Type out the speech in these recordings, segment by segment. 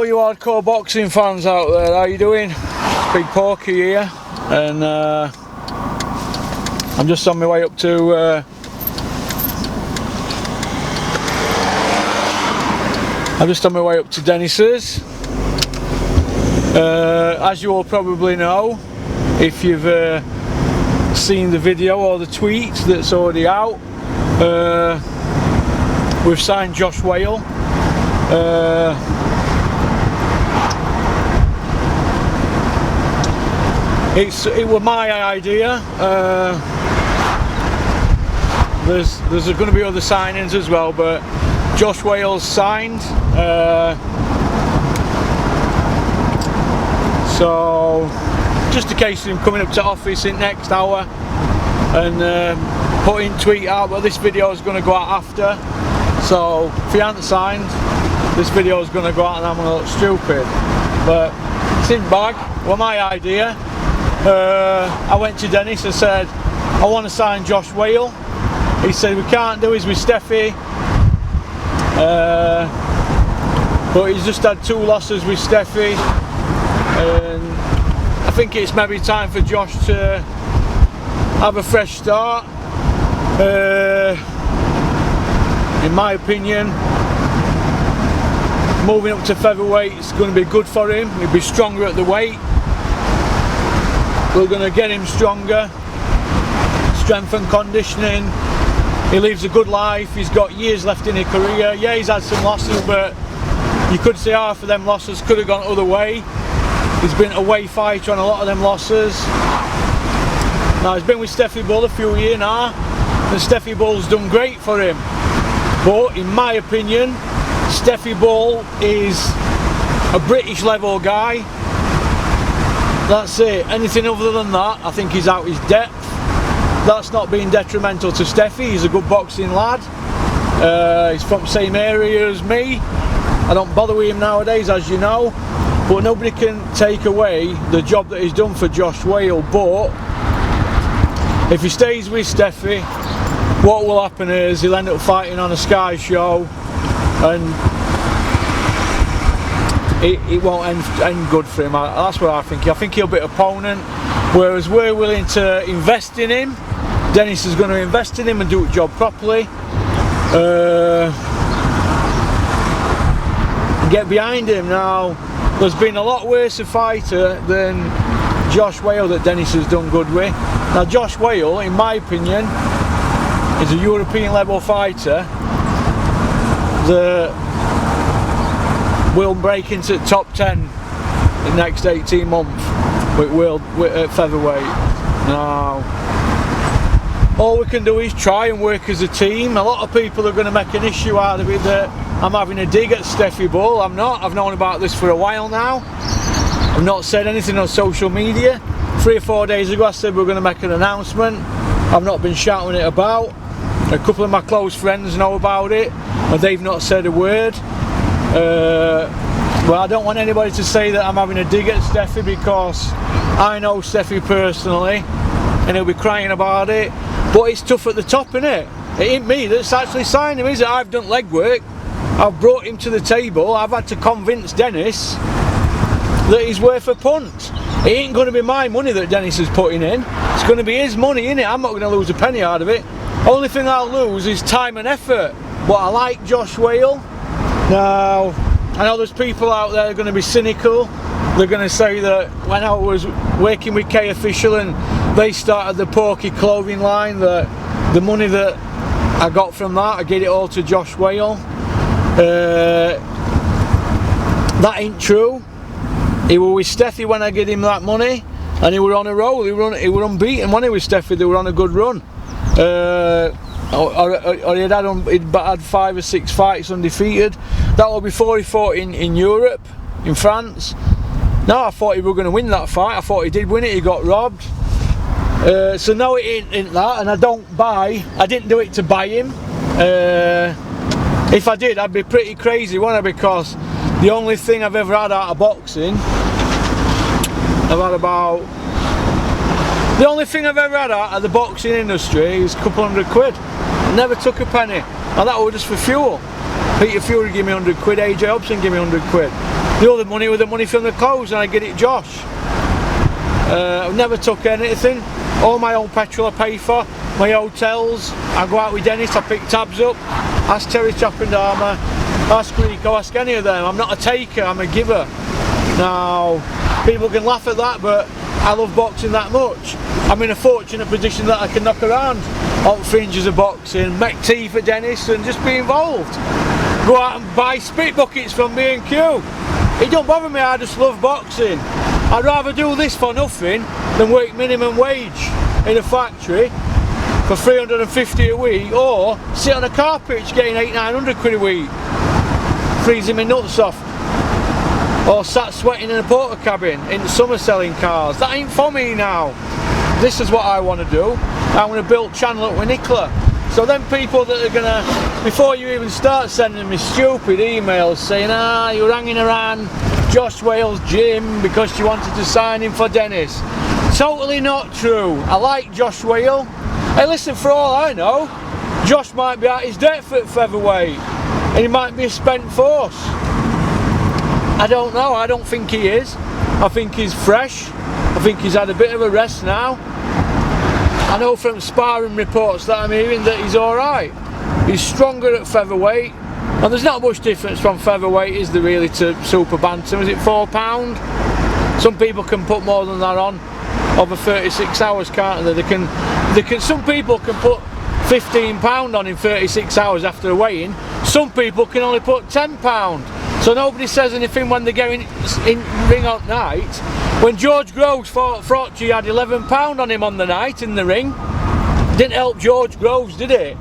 you hardcore boxing fans out there, how you doing? It's Big Porky here, and I'm just on my way up to Dennis's. As you all probably know, if you've seen the video or the tweet that's already out, we've signed Josh Wale. It was my idea. There's going to be other signings as well, but Josh Wale's signed. So just a case of him coming up to office in next hour and putting tweet out, but this video is going to go out after. So if he hasn't signed, this video is going to go out and I'm going to look stupid. But it's in bag. Well, my idea. I went to Dennis and said, I want to sign Josh Wale. He said, we can't do his with Steffi. But he's just had 2 losses with Steffi. And I think it's maybe time for Josh to have a fresh start. In my opinion, moving up to featherweight is going to be good for him. He'll be stronger at the weight. We're going to get him stronger, strength and conditioning. He lives a good life. He's got years left in his career. Yeah, he's had some losses, but you could say half of them losses could have gone the other way. He's been a away fighter on a lot of them losses. Now he's been with Steffi Bull a few years now, and Steffi Bull's done great for him. But in my opinion, Steffi Bull is a British level guy. That's it. Anything other than that, I think he's out his depth. That's not being detrimental to Steffi. He's a good boxing lad. He's from the same area as me. I don't bother with him nowadays, as you know. But nobody can take away the job that he's done for Josh Wale. But if he stays with Steffi, what will happen is he'll end up fighting on a Sky show, and it won't end good for him. That's what I think. I think he'll be an opponent, whereas we're willing to invest in him. Dennis is going to invest in him and do the job properly. Get behind him. Now, there's been a lot worse a fighter than Josh Wale that Dennis has done good with. Now, Josh Wale, in my opinion, is a European level fighter that will break into the top 10 in the next 18 months with featherweight. Now, all we can do is try and work as a team. A lot of people are going to make an issue out of it that I'm having a dig at Steffi Bull. I'm not. I've known about this for a while now. I've not said anything on social media. 3 or 4 days ago I said we were going to make an announcement. I've not been shouting it about. A couple of my close friends know about it, and they've not said a word. Well, I don't want anybody to say that I'm having a dig at Steffi, because I know Steffi personally, and he'll be crying about it. But it's tough at the top, innit? It ain't me that's actually signed him, is it? I've done legwork. I've brought him to the table. I've had to convince Dennis that he's worth a punt. It ain't going to be my money that Dennis is putting in. It's going to be his money, innit? I'm not going to lose a penny out of it. Only thing I'll lose is time and effort. But I like Josh Wale. Now, I know there's people out there going to be cynical. They're going to say that when I was working with K Official and they started the Porky clothing line, that the money that I got from that, I get it all to Josh Wale. That ain't true. He was with Steffi when I gave him that money, and he were on a roll. He were unbeaten when he was Steffi. They were on a good run. Or he'd had 5 or 6 fights undefeated. That was before he fought in Europe, in France. No, I thought he were going to win that fight. I thought he did win it. He got robbed. So no, it ain't that, and I didn't do it to buy him. If I did, I'd be pretty crazy, wouldn't I? Because the only thing I've ever had out of boxing, the only thing I've ever had out of the boxing industry is a couple £100. I never took a penny, and that was just for fuel. Peter Fury gave me £100, AJ Hobson gave me £100. The other money was the money from the clothes, and I get it Josh. I've never took anything. All my own petrol I pay for, my hotels. I go out with Dennis, I pick tabs up. Ask Terry Chappendama, ask Rico, ask any of them. I'm not a taker, I'm a giver. Now, people can laugh at that, but I love boxing that much. I'm in a fortunate position that I can knock around on fringes of boxing, make tea for Dennis, and just be involved. Go out and buy spit buckets from B&Q. It don't bother me, I just love boxing. I'd rather do this for nothing than work minimum wage in a factory for 350 a week, or sit on a car pitch getting 800-900 quid a week, freezing my nuts off, or sat sweating in a porter cabin in the summer selling cars. That ain't for me now. This is what I want to do. I want to build channel up with Nicola. So then people that are gonna, before you even start sending me stupid emails saying, you're hanging around Josh Wale's gym because you wanted to sign him for Dennis. Totally not true. I like Josh Wale. Hey, listen, for all I know, Josh might be at his depth at featherweight, and he might be a spent force. I don't know. I don't think he is. I think he's fresh. I think he's had a bit of a rest now. I know from sparring reports that I'm hearing that he's alright. He's stronger at featherweight, and there's not much difference from featherweight, is there really, to super bantam? Is it £4? Some people can put more than that on over 36 hours, can't they? They can. Some people can put £15 on in 36 hours after a weigh-in. Some people can only put £10. So nobody says anything when they go in ring at night. When George Groves fought Frotch, he had £11 on him on the night in the ring. Didn't help George Groves, did it?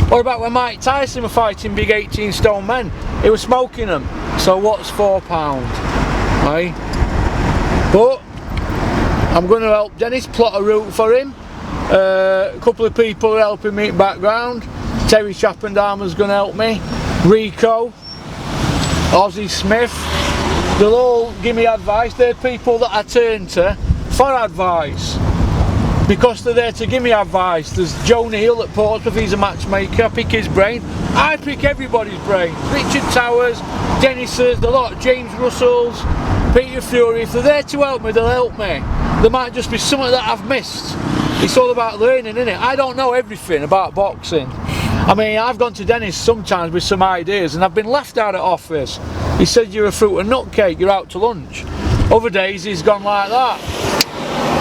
What about when Mike Tyson were fighting big 18 stone men? He was smoking them. So what's £4? Right? But I'm going to help Dennis plot a route for him. A couple of people are helping me in the background. Terry Chappendama's going to help me. Rico, Ozzy Smith. They'll all give me advice. They're people that I turn to for advice, because they're there to give me advice. There's Joe Neal at Portsmouth, he's a matchmaker. I pick his brain. I pick everybody's brain. Richard Towers, Dennis's, the lot, James Russell's, Peter Fury. If they're there to help me, they'll help me. There might just be something that I've missed. It's all about learning, isn't it? I don't know everything about boxing. I mean, I've gone to Dennis sometimes with some ideas and I've been laughed out of office. He said, you're a fruit and nut cake, you're out to lunch. Other days he's gone like that.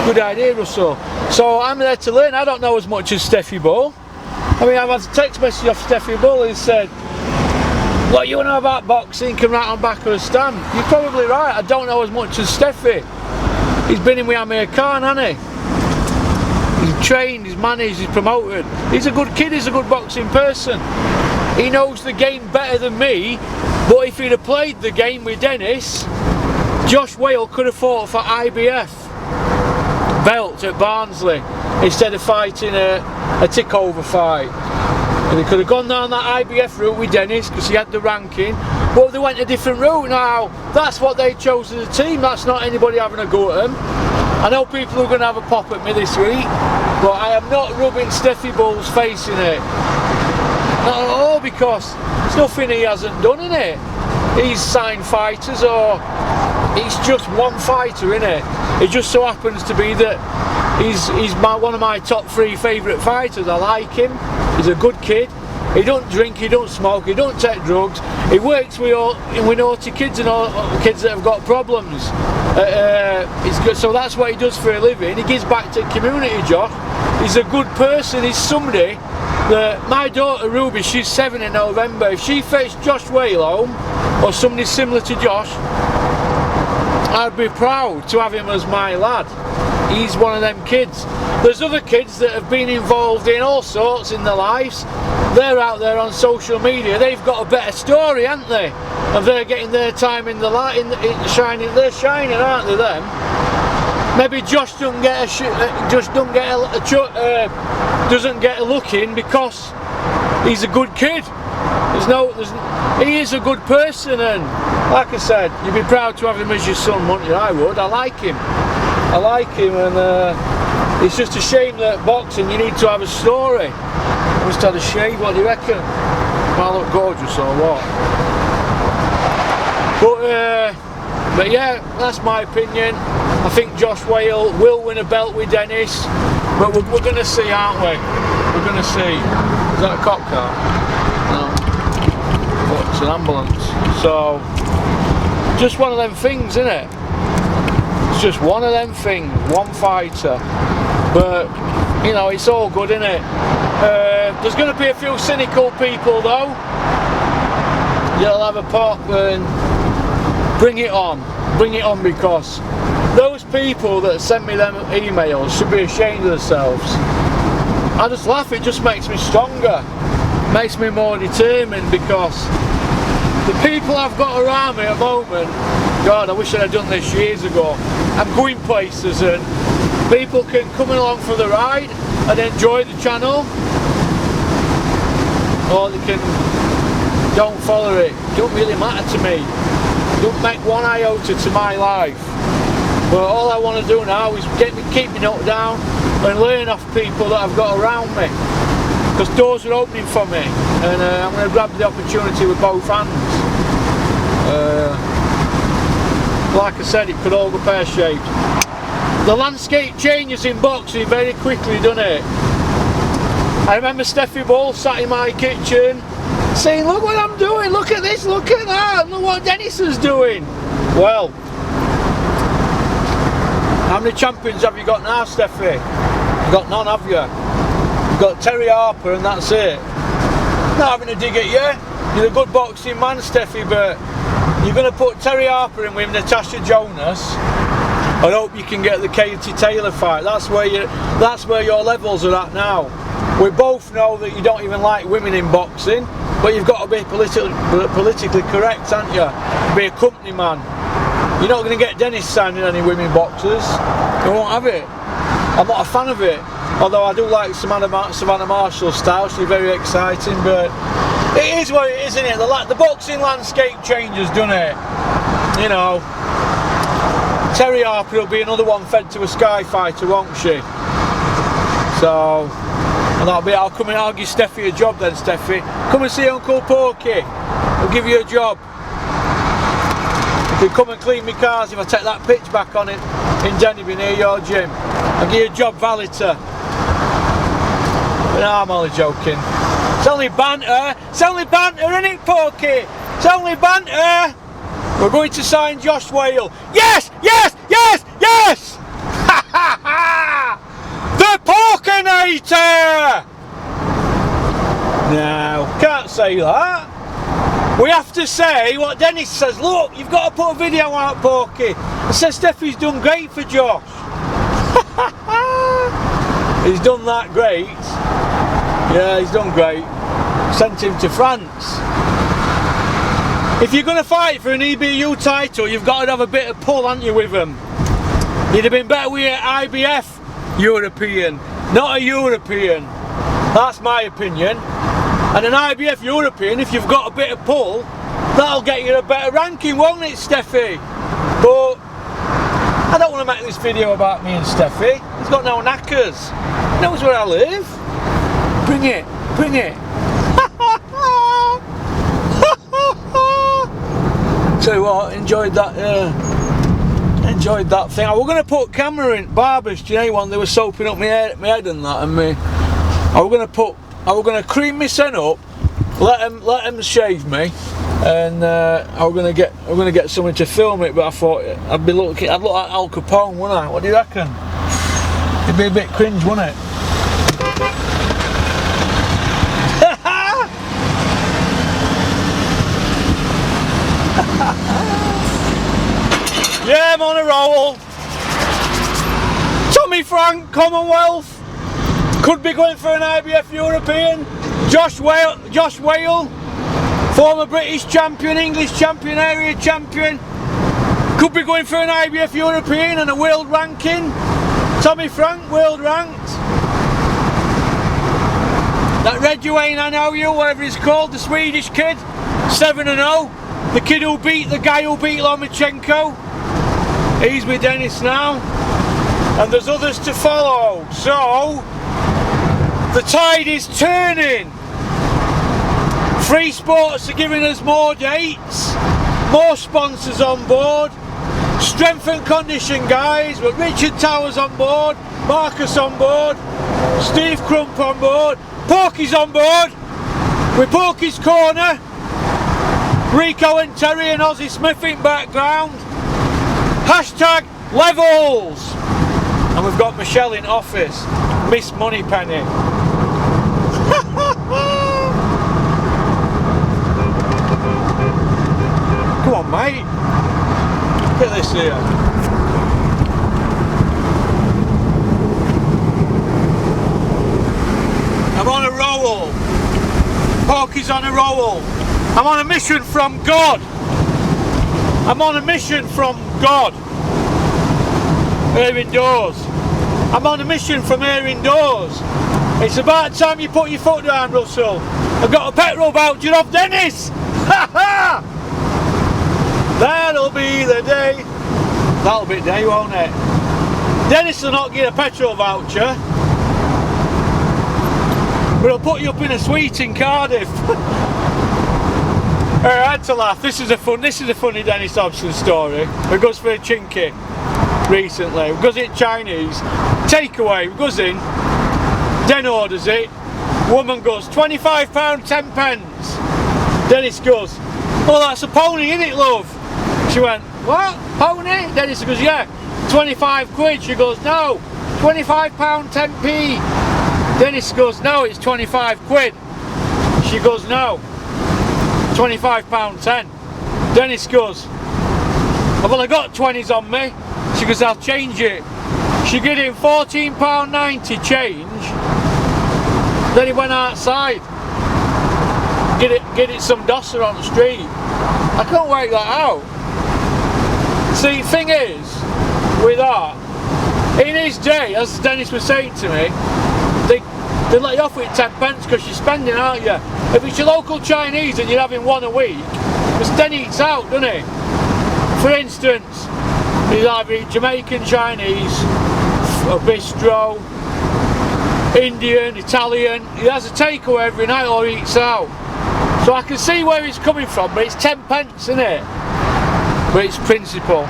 Good idea, Russell. So I'm there to learn. I don't know as much as Steffi Bull. I mean, I've had a text message off Steffi Bull. He said, what you know about boxing can write on back of a stamp. You're probably right, I don't know as much as Steffi. He's been in with Amir Khan, hasn't he? He's trained, he's managed, he's promoted. He's a good kid, he's a good boxing person. He knows the game better than me, but if he'd have played the game with Dennis, Josh Wale could have fought for IBF belt at Barnsley instead of fighting a tick-over fight. And he could have gone down that IBF route with Dennis because he had the ranking, but they went a different route. Now, that's what they chose as a team, that's not anybody having a go at them. I know people are going to have a pop at me this week, but I am not rubbing Steffi Bull's face in it. Not at all, because there's nothing he hasn't done in it. He's signed fighters, or he's just one fighter in it. It just so happens to be that he's one of my top 3 favourite fighters. I like him. He's a good kid. He don't drink, he don't smoke, he don't take drugs. He works with naughty kids and all kids that have got problems. He's good, so that's what he does for a living. He gives back to the community, Josh. He's a good person. He's somebody that, my daughter Ruby, she's 7 in November. If she faced Josh Wale home, or somebody similar to Josh, I'd be proud to have him as my lad. He's one of them kids. There's other kids that have been involved in all sorts in their lives. They're out there on social media. They've got a better story, haven't they? And they're getting their time in the light, shining. They're shining, aren't they? Them. Maybe Josh doesn't get a look in because he's a good kid. He is a good person, and like I said, you'd be proud to have him as your son, wouldn't you? I would. I like him, and it's just a shame that boxing, you need to have a story. I must have a shave. What do you reckon? Am I look gorgeous or what? But yeah, that's my opinion. I think Josh Wale will win a belt with Dennis, but we're going to see, aren't we? We're going to see. Is that a cop car? No. But it's an ambulance. So, just one of them things, isn't it? It's just one of them things, one fighter. But, you know, it's all good, isn't it? There's going to be a few cynical people though. You'll have a pop and bring it on, because those people that send me them emails should be ashamed of themselves. I just laugh, it just makes me stronger, makes me more determined, because the people I've got around me at the moment, God, I wish I'd have done this years ago. I'm going places and people can come along for the ride and enjoy the channel, or they can don't follow it. It don't really matter to me. Don't make one iota to my life. But all I want to do now is keep my nut down and learn off people that I've got around me, because doors are opening for me, and I'm going to grab the opportunity with both hands. Like I said, it could all go pear-shaped. The landscape changes in boxing very quickly, doesn't it? I remember Steffi Ball sat in my kitchen saying, look what I'm doing, look at this, look at that, look what Dennis is doing. Well, how many champions have you got now, Steffi? You've got none, have you? You've got Terry Harper and that's it. Not having a dig at you. You're a good boxing man, Steffi, but you're going to put Terry Harper in with Natasha Jonas. I hope you can get the Katie Taylor fight. That's where your levels are at now. We both know that you don't even like women in boxing, but you've got to be politically correct, haven't you? Be a company man. You're not going to get Dennis signing any women boxers. You won't have it. I'm not a fan of it. Although I do like Savannah Marshall's style. She's very exciting, but it is what it is, isn't it? The boxing landscape changes, doesn't it? You know, Terry Harper will be another one fed to a Sky fighter, won't she? So, and I'll come and I'll give Steffi a job then, Steffi. Come and see Uncle Porky. I'll give you a job. You can come and clean my cars if I take that pitch back on it in Denby near your gym. I'll give you a job valeter. No, I'm only joking. It's only banter. It's only banter, isn't it, Porky? It's only banter. We're going to sign Josh Wale. Yes! Yes! Yes! Yes! Ha ha ha! The Porkinator! No, can't say that. We have to say what Dennis says. Look, you've got to put a video out, Porky. It says Steffi's done great for Josh. He's done that great. Yeah, he's done great. Sent him to France. If you're going to fight for an EBU title, you've got to have a bit of pull, haven't you, with them? You'd have been better with an IBF European, not a European. That's my opinion. And an IBF European, if you've got a bit of pull, that'll get you a better ranking, won't it, Steffi? But I don't want to make this video about me and Steffi. He's got no knackers. He knows where I live. Bring it, bring it. Tell you what, enjoyed that thing. I was going to put camera in barbers, do you know, when they were soaping up my head and that, and me. I was going to cream my son up, let them shave me, and I was going to get someone to film it, but I thought I'd look like Al Capone, wouldn't I? What do you reckon? It'd be a bit cringe, wouldn't it? Yeah, I'm on a roll. Tommy Frank, Commonwealth, could be going for an IBF European. Josh Wale, former British champion, English champion, area champion, could be going for an IBF European and a world ranking. Tommy Frank, world ranked. That Red Duane, I know you, whatever he's called, the Swedish kid, 7-0. The kid who beat the guy who beat Lomachenko. He's with Dennis now. And there's others to follow. So, the tide is turning. Free Sports are giving us more dates. more sponsors on board. Strength and condition guys, with Richard Towers on board, Marcus on board, Steve Crump on board, Porky's on board, with Porky's Corner, Rico and Terry and Ozzy Smith in background, hashtag levels, and we've got Michelle in office, Miss Moneypenny. Come on mate, look at this here. I'm on a roll. Porky's on a roll. I'm on a mission from God. I'm on a mission from God. Here indoors. I'm on a mission from here indoors. It's about time you put your foot down, Russell. I've got a petrol voucher off Dennis. Ha ha! That'll be the day. That'll be the day, won't it? Dennis will not get a petrol voucher, but he'll put you up in a suite in Cardiff. I had to laugh. This is a funny Dennis Dobson story. We goes for a chinky recently. We goes in Chinese takeaway. We goes in. Den orders it. Woman goes £25 10 pence. Dennis goes, "Oh, that's a pony, isn't it, love?" She went, "What? Pony?" Dennis goes, "Yeah, 25 quid." She goes, "No, £25 10p." Dennis goes, "No, it's 25 quid." She goes, "No, £25 10. Dennis goes, "I've only got 20s on me." She goes, "I'll change it." She gave him £14.90 change. Then he went outside. Get it some dosser on the street. I can't work that out. See, thing is, with that, in his day, as Dennis was saying to me, they let you off with 10 pence because you're spending, aren't you? If it's your local Chinese and you're having one a week, because Den eats out, doesn't he? For instance, he's either Jamaican, Chinese, a bistro, Indian, Italian. He has a takeaway every night or he eats out. So I can see where he's coming from, but it's 10 pence, isn't it? But it's principle.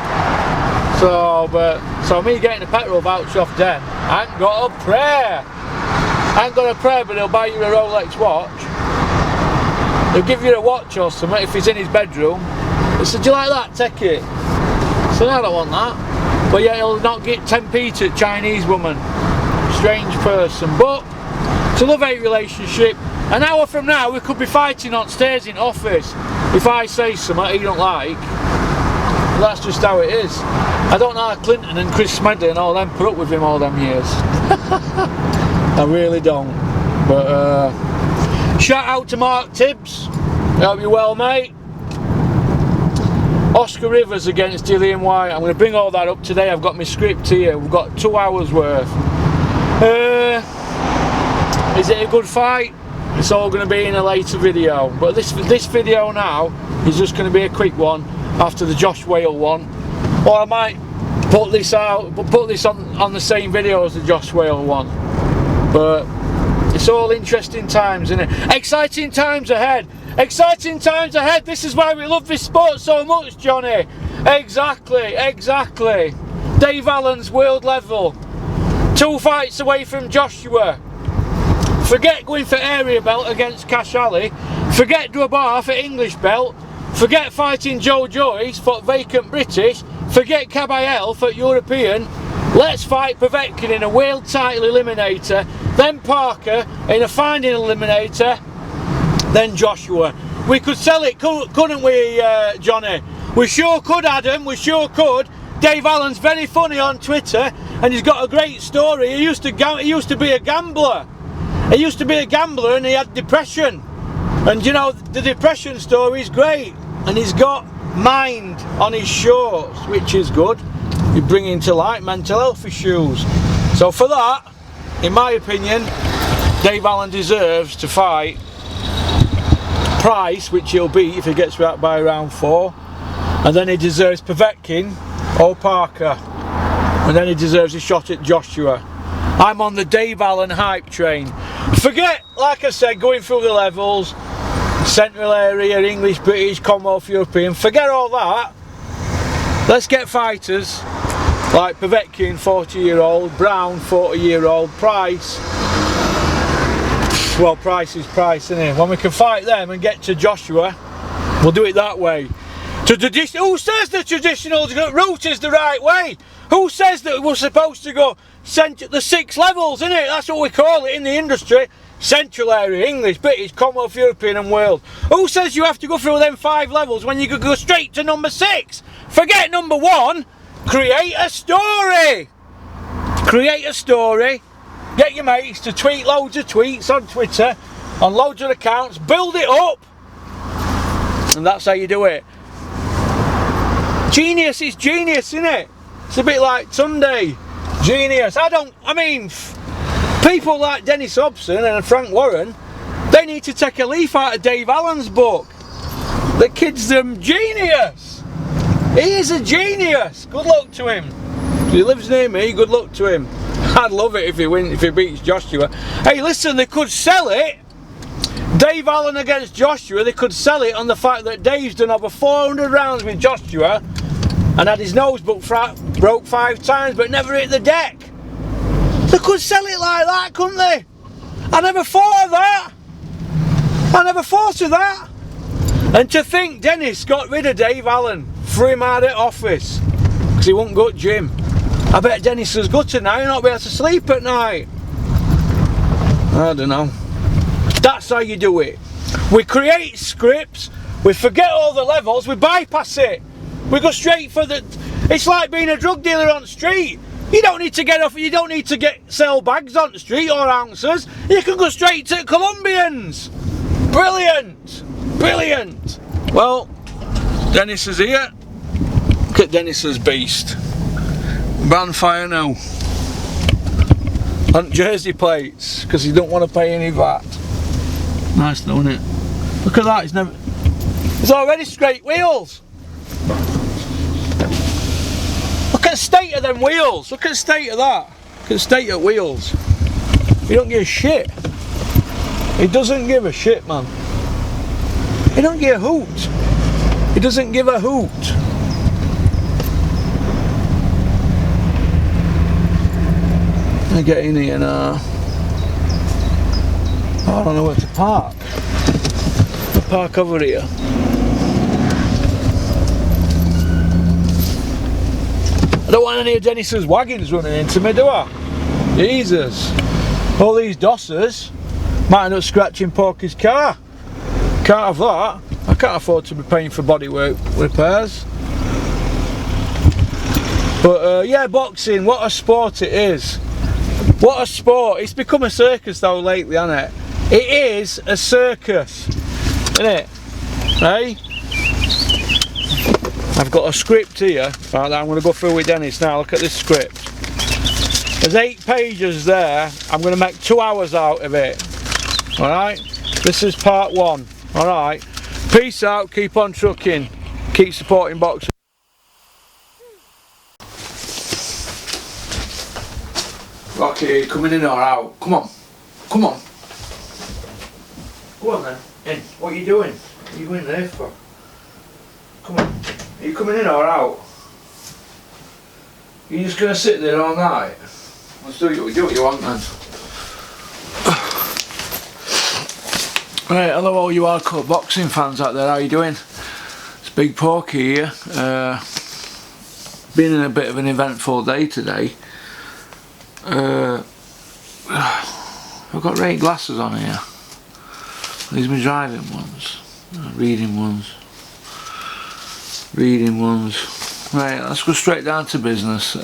So me getting a petrol voucher off Den, I ain't got a prayer. I ain't got a prayer, but he'll buy you a Rolex watch. He'll give you a watch or something if he's in his bedroom. He said, "Do you like that? Take it." I said, "I don't want that." But yeah, he'll not get 10p to a Chinese woman. Strange person. But it's a love-hate relationship. An hour from now we could be fighting on stairs in office if I say something he don't like. That's just how it is. I don't know how Clinton and Chris Smedley and all them put up with him all them years. I really don't. But shout out to Mark Tibbs. Hope you're well, mate. Oscar Rivers against Dillian White. I'm going to bring all that up today. I've got my script here. We've got 2 hours worth. Is it a good fight? It's all going to be in a later video. But this video now is just going to be a quick one after the Josh Wale one. Or I might put this out, put this on the same video as the Josh Wale one. But it's all interesting times, isn't it? Exciting times ahead. Exciting times ahead. This is why we love this sport so much, Johnny. Exactly. Dave Allen's world level. 2 fights away from Joshua. Forget going for area belt against Cash Ali. Forget Dubar for English belt. Forget fighting Joe Joyce for vacant British. Forget Kabayel for European. Let's fight Povetkin in a world title eliminator. Then Parker in a finding eliminator. Then Joshua. We could sell it, couldn't we, Johnny? We sure could, Adam. We sure could. Dave Allen's very funny on Twitter, and he's got a great story. He used to be a gambler. He used to be a gambler, and he had depression. And you know, the depression story is great. And he's got mind on his shorts, which is good. You're bringing to light mental health issues. So for that, in my opinion, Dave Allen deserves to fight Price, which he'll beat if he gets out by round 4. And then he deserves Povetkin or Parker. And then he deserves a shot at Joshua. I'm on the Dave Allen hype train. Forget, like I said, going through the levels. Central area, English, British, Commonwealth, European. Forget all that. Let's get fighters like Povetkin, 40-year-old, Brown, 40-year-old, Price. Well, Price is Price, isn't it? When we can fight them and get to Joshua, we'll do it that way. Who says the traditional route is the right way? Who says that we're supposed to go the 6 levels, isn't it? That's what we call it in the industry. Central area, English, British, Commonwealth, European and world. Who says you have to go through them 5 levels when you could go straight to number 6? Forget number 1. Create a story. Create a story. Get your mates to tweet loads of tweets on Twitter, on loads of accounts. Build it up. And that's how you do it. Genius is genius, isn't it? It's a bit like Sunday. Genius. I mean, people like Dennis Hobson and Frank Warren, they need to take a leaf out of Dave Allen's book. The kid's a genius. He is a genius. Good luck to him. He lives near me, good luck to him. I'd love it if he beats Joshua. Hey, listen, they could sell it. Dave Allen against Joshua, they could sell it on the fact that Dave's done over 400 rounds with Joshua and had his nose broke 5 times but never hit the deck. They could sell it like that, couldn't they? I never thought of that. I never thought of that. And to think Dennis got rid of Dave Allen, threw him out of office because he won't go to gym. I bet Dennis is gutted now, he'll not be able to sleep at night. I don't know. That's how you do it. We create scripts, we forget all the levels, we bypass it. We go straight for the... It's like being a drug dealer on the street. You don't need to get off, you don't need to sell bags on the street or ounces. You can go straight to Colombians. Brilliant. Brilliant. Well, Dennis is here. Look at Dennis's beast. Brand fire now. On jersey plates, because he don't want to pay any VAT. Nice though, isn't it? Look at that, it's already straight wheels. Look at the state of them wheels. Look at the state of that. Look at the state of wheels. He don't give a shit. He doesn't give a shit, man. He don't give a hoot. He doesn't give a hoot. I get in here now. I don't know where to park. I'll park over here. I don't want any of Dennis's wagons running into me, do I? Jesus. All these dossers might end up scratching Porky's car. Can't have that. I can't afford to be paying for bodywork repairs. But yeah, boxing, what a sport it is. What a sport. It's become a circus though lately, hasn't it? It is a circus, isn't it? Hey? I've got a script here. Right, I'm going to go through with Dennis now. Look at this script. There's 8 pages there. I'm going to make 2 hours out of it. Alright? This is part 1. Alright? Peace out. Keep on trucking. Keep supporting boxing. Okay, coming in or out? Come on. Come on. Go on then. In. What are you doing? What are you going there for? Come on. Are you coming in or out? Are you just going to sit there all night? Let's do what you want then. Right, hello all you hardcore boxing fans out there, how you doing? It's Big Porky here. Been in a bit of an eventful day today. I've got rain glasses on here. These are my driving ones, reading ones. Right, let's go straight down to business.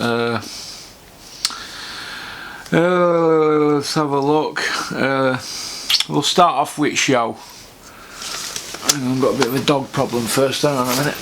Let's have a look. We'll start off with show. I've got a bit of a dog problem first, hang on a minute.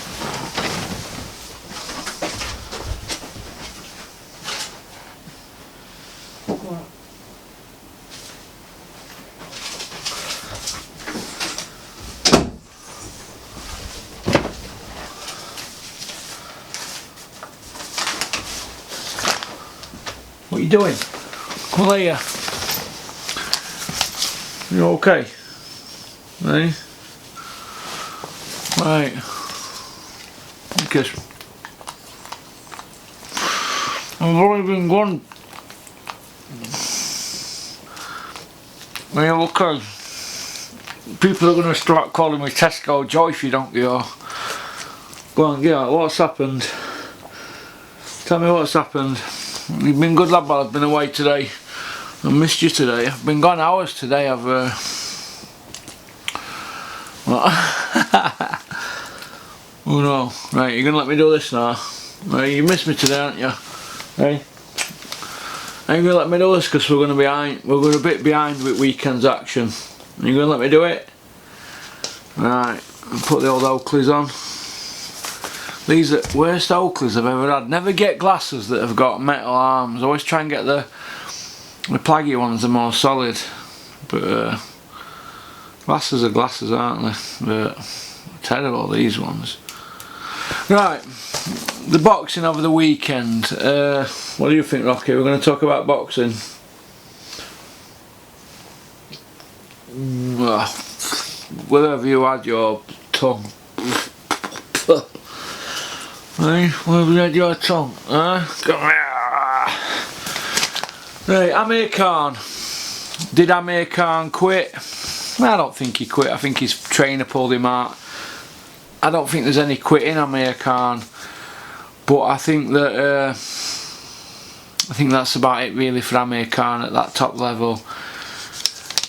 What are you doing? Come on here. You okay? Hey? Right. Because I've only been gone. Yeah, okay. People are going to start calling me Tesco Joy if you don't go. Go on, yeah, what's happened? Tell me what's happened. You've been good lad, but I've been away today. I missed you today. I've been gone hours today. I've oh no. Right, you're gonna let me do this now. Right, you missed me today, aren't you? Hey? Are you gonna let me do this because we're a bit behind with weekend's action. Are you gonna let me do it? Right, I'll put the old Oakleys on. These are the worst Oakleys I've ever had. Never get glasses that have got metal arms. Always try and get the plaggy ones, the more solid. But glasses are glasses, aren't they? But terrible, these ones. Right, the boxing over the weekend. What do you think, Rocky? We're going to talk about boxing. Wherever you had your tongue. Hey, where have you had your tongue? Right, Amir Khan. Did Amir Khan quit? I don't think he quit. I think his trainer pulled him out. I don't think there's any quitting Amir Khan. But I think that that's about it really for Amir Khan at that top level.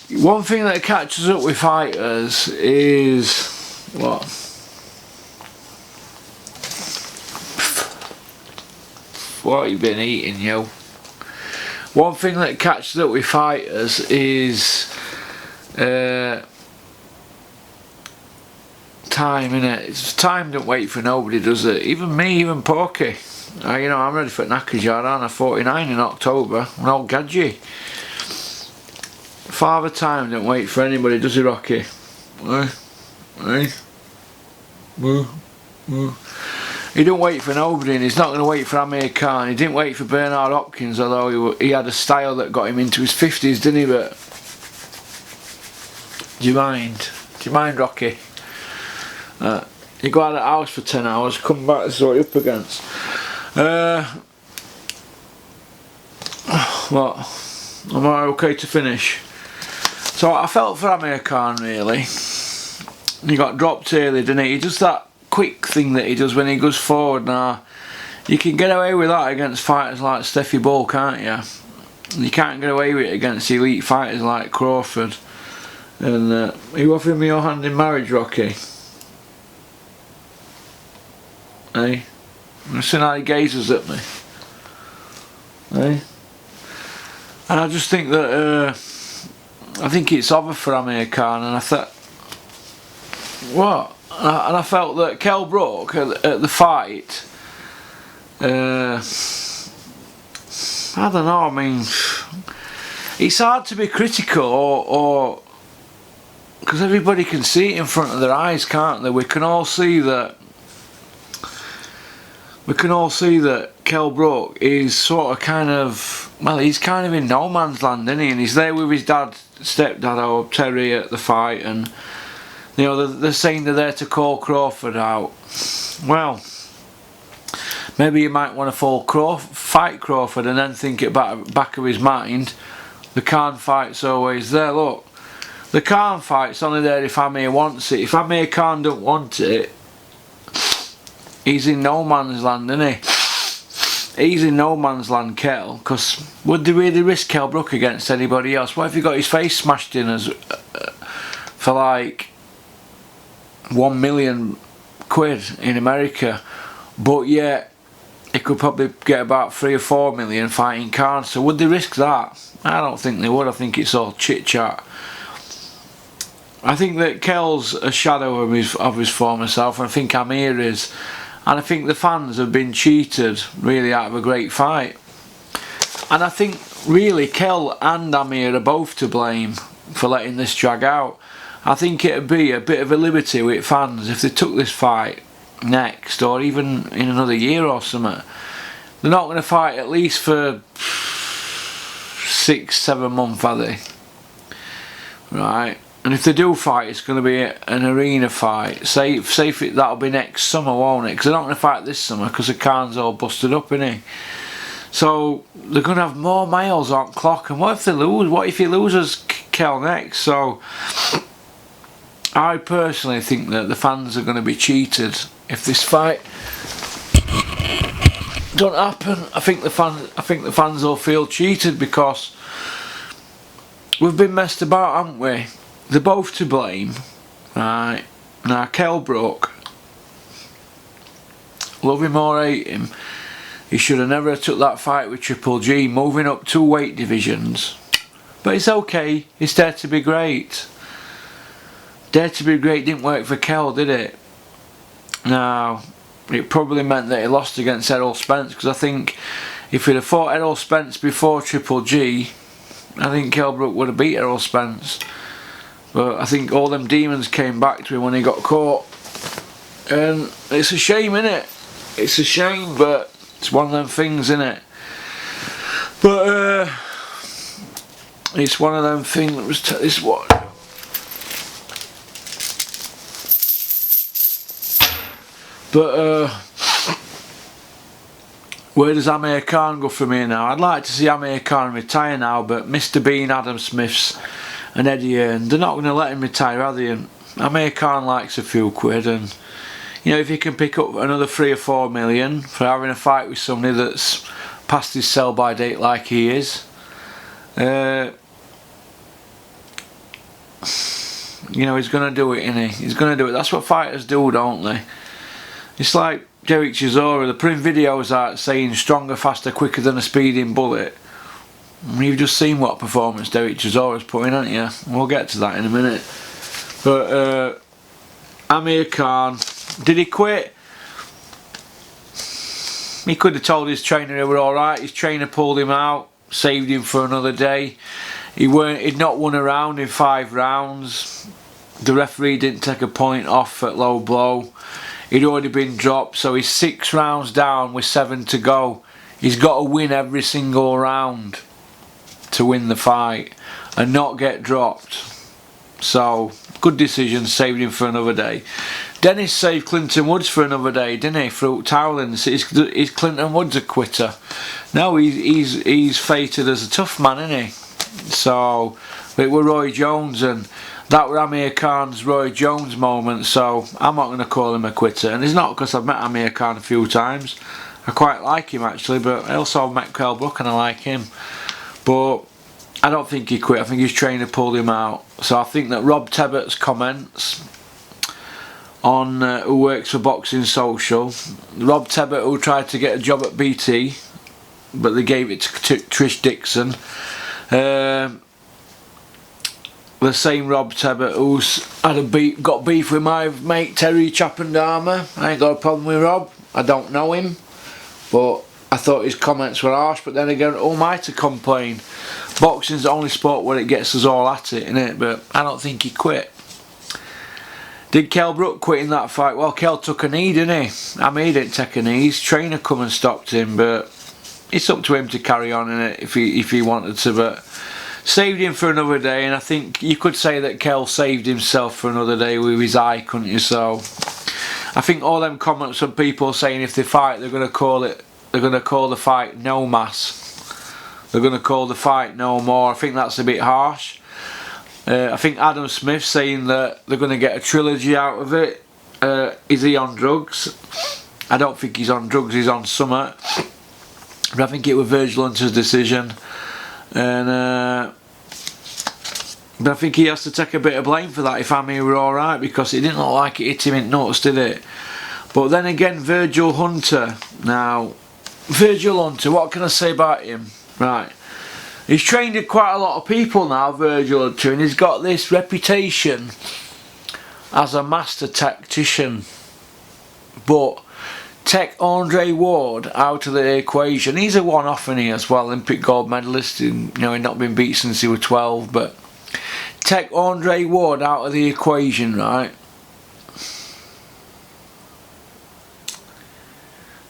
One thing that catches up with fighters is what? What have you been eating, yo? One thing that catches up with fighters is time, innit? Time don't wait for nobody, does it? Even me, even Porky. You know, I'm ready for knackers yard, aren't I? 49 in October. An old gadget. Father time don't wait for anybody, does he, Rocky? He don't wait for nobody, and he's not going to wait for Amir Khan. He didn't wait for Bernard Hopkins, although he had a style that got him into his 50s, didn't he? But do you mind? Do you mind, Rocky? You go out of the house for 10 hours, come back, this is what you're up against. What? Am I okay to finish? So I felt for Amir Khan, really. He got dropped early, didn't he? He does that quick thing that he does when he goes forward. Now, you can get away with that against fighters like Steffi Bull, can't you? You can't get away with it against elite fighters like Crawford. And are you offering me your hand in marriage, Rocky? Hey? I've seen how he gazes at me. Hey? And I just think that I think it's over for Amir Khan, and I thought, what? And I felt that Kell Brook at the fight, I don't know, I mean, it's hard to be critical or because everybody can see it in front of their eyes, can't they? We can all see that Kell Brook is sort of kind of, well, he's kind of in no man's land, isn't he? And he's there with his stepdad or Terry at the fight, and you know, they're saying they're there to call Crawford out. Well, maybe you might want to fight Crawford and then think it back of his mind. The Khan fight's always there. Look, the Khan fight's only there if Amir wants it. If Amir Khan don't want it, he's in no man's land, isn't he? He's in no man's land, Kell, because would they really risk Kell Brook against anybody else? What if he got his face smashed in as for like £1 million in America, but yet he could probably get about 3 or 4 million fighting Khan? So would they risk that? I don't think they would. I think it's all chit chat. I think that Kell's a shadow of his former self, and I think Amir is. And I think the fans have been cheated really out of a great fight. And I think really Kell and Amir are both to blame for letting this drag out. I think it'd be a bit of a liberty with fans if they took this fight next, or even in another year or something. They're not going to fight at least for 6-7 months, are they? Right. And if they do fight, it's going to be an arena fight. Say if that'll be next summer, won't it? Because they're not going to fight this summer because the Khan's all busted up, innit? So they're going to have more miles on clock. And what if they lose? What if he loses Kell next? So I personally think that the fans are going to be cheated if this fight don't happen. I think the fans will feel cheated because we've been messed about, haven't we? They're both to blame, right? Now Kell Brook, love him or hate him, he should have never took that fight with Triple G, moving up 2 weight divisions. But it's okay, it's Dare to be Great. Dare to be Great didn't work for Kell, did it? Now, it probably meant that he lost against Errol Spence, because I think if he'd have fought Errol Spence before Triple G, I think Kell Brook would have beat Errol Spence. But I think all them demons came back to him when he got caught. And it's a shame, innit? It's a shame, but it's one of them things, innit? But it's one of them things that was this what. But where does Amir Khan go from here now? I'd like to see Amir Khan retire now, but Mr. Bean, Adam Smiths and Eddie Hearn, they're not going to let him retire, are they? And Amir Khan likes a few quid, and you know, if he can pick up another 3 or 4 million for having a fight with somebody that's past his sell by date like he is, you know, he's going to do it, innit? He's going to do it. That's what fighters do, don't they? It's like Derek Chisora, they're putting videos out saying stronger, faster, quicker than a speeding bullet. And you've just seen what performance Derek Chisora's putting, haven't you? We'll get to that in a minute. But Amir Khan, did he quit? He could have told his trainer he were alright. His trainer pulled him out, saved him for another day. He'd not won a round in 5 rounds. The referee didn't take a point off at low blow. He'd already been dropped, so he's 6 rounds down with 7 to go. He's got to win every single round to win the fight and not get dropped. So good decision, saved him for another day. Dennis saved Clinton Woods for another day, didn't he? Fruit toweling. Is Clinton Woods a quitter? No, he's fated as a tough man, isn't he? So it were Roy Jones, and that were Amir Khan's Roy Jones moment. So I'm not going to call him a quitter, and it's not because I've met Amir Khan a few times. I quite like him actually, but I also met Kell Brook and I like him. But I don't think he quit. I think his trainer pulled him out. So I think that Rob Tebbett's comments on who works for Boxing Social, Rob Tebbett, who tried to get a job at BT, but they gave it to Trish Dixon. The same Rob Tebbett who's got beef with my mate Terry Chappendama. I ain't got a problem with Rob. I don't know him, but I thought his comments were harsh. But then again, who am I to complain? Boxing's the only sport where it gets us all at it, innit? But I don't think he quit. Did Kell Brook quit in that fight? Well, Kell took a knee, didn't he? I mean, he didn't take a knee. His trainer come and stopped him, but it's up to him to carry on in it if he wanted to. But saved him for another day, and I think you could say that Kell saved himself for another day with his eye, couldn't you? So I think all them comments from people saying if they fight, they're going to call the fight no mass. They're going to call the fight no more. I think that's a bit harsh. I think Adam Smith saying that they're going to get a trilogy out of it. Is he on drugs? I don't think he's on drugs, he's on something. But I think it was Virgil Hunter's decision. And but I think he has to take a bit of blame for that if Amir were alright, because it didn't look like it hit him in nuts, did it? But then again, Virgil Hunter. Now, Virgil Hunter, what can I say about him? Right. He's trained with quite a lot of people now, Virgil Hunter, and he's got this reputation as a master tactician. But take Andre Ward out of the equation. He's a one-off, isn't he, as well, Olympic gold medalist. And, you know, he's not been beat since he was 12. But take Andre Ward out of the equation, right?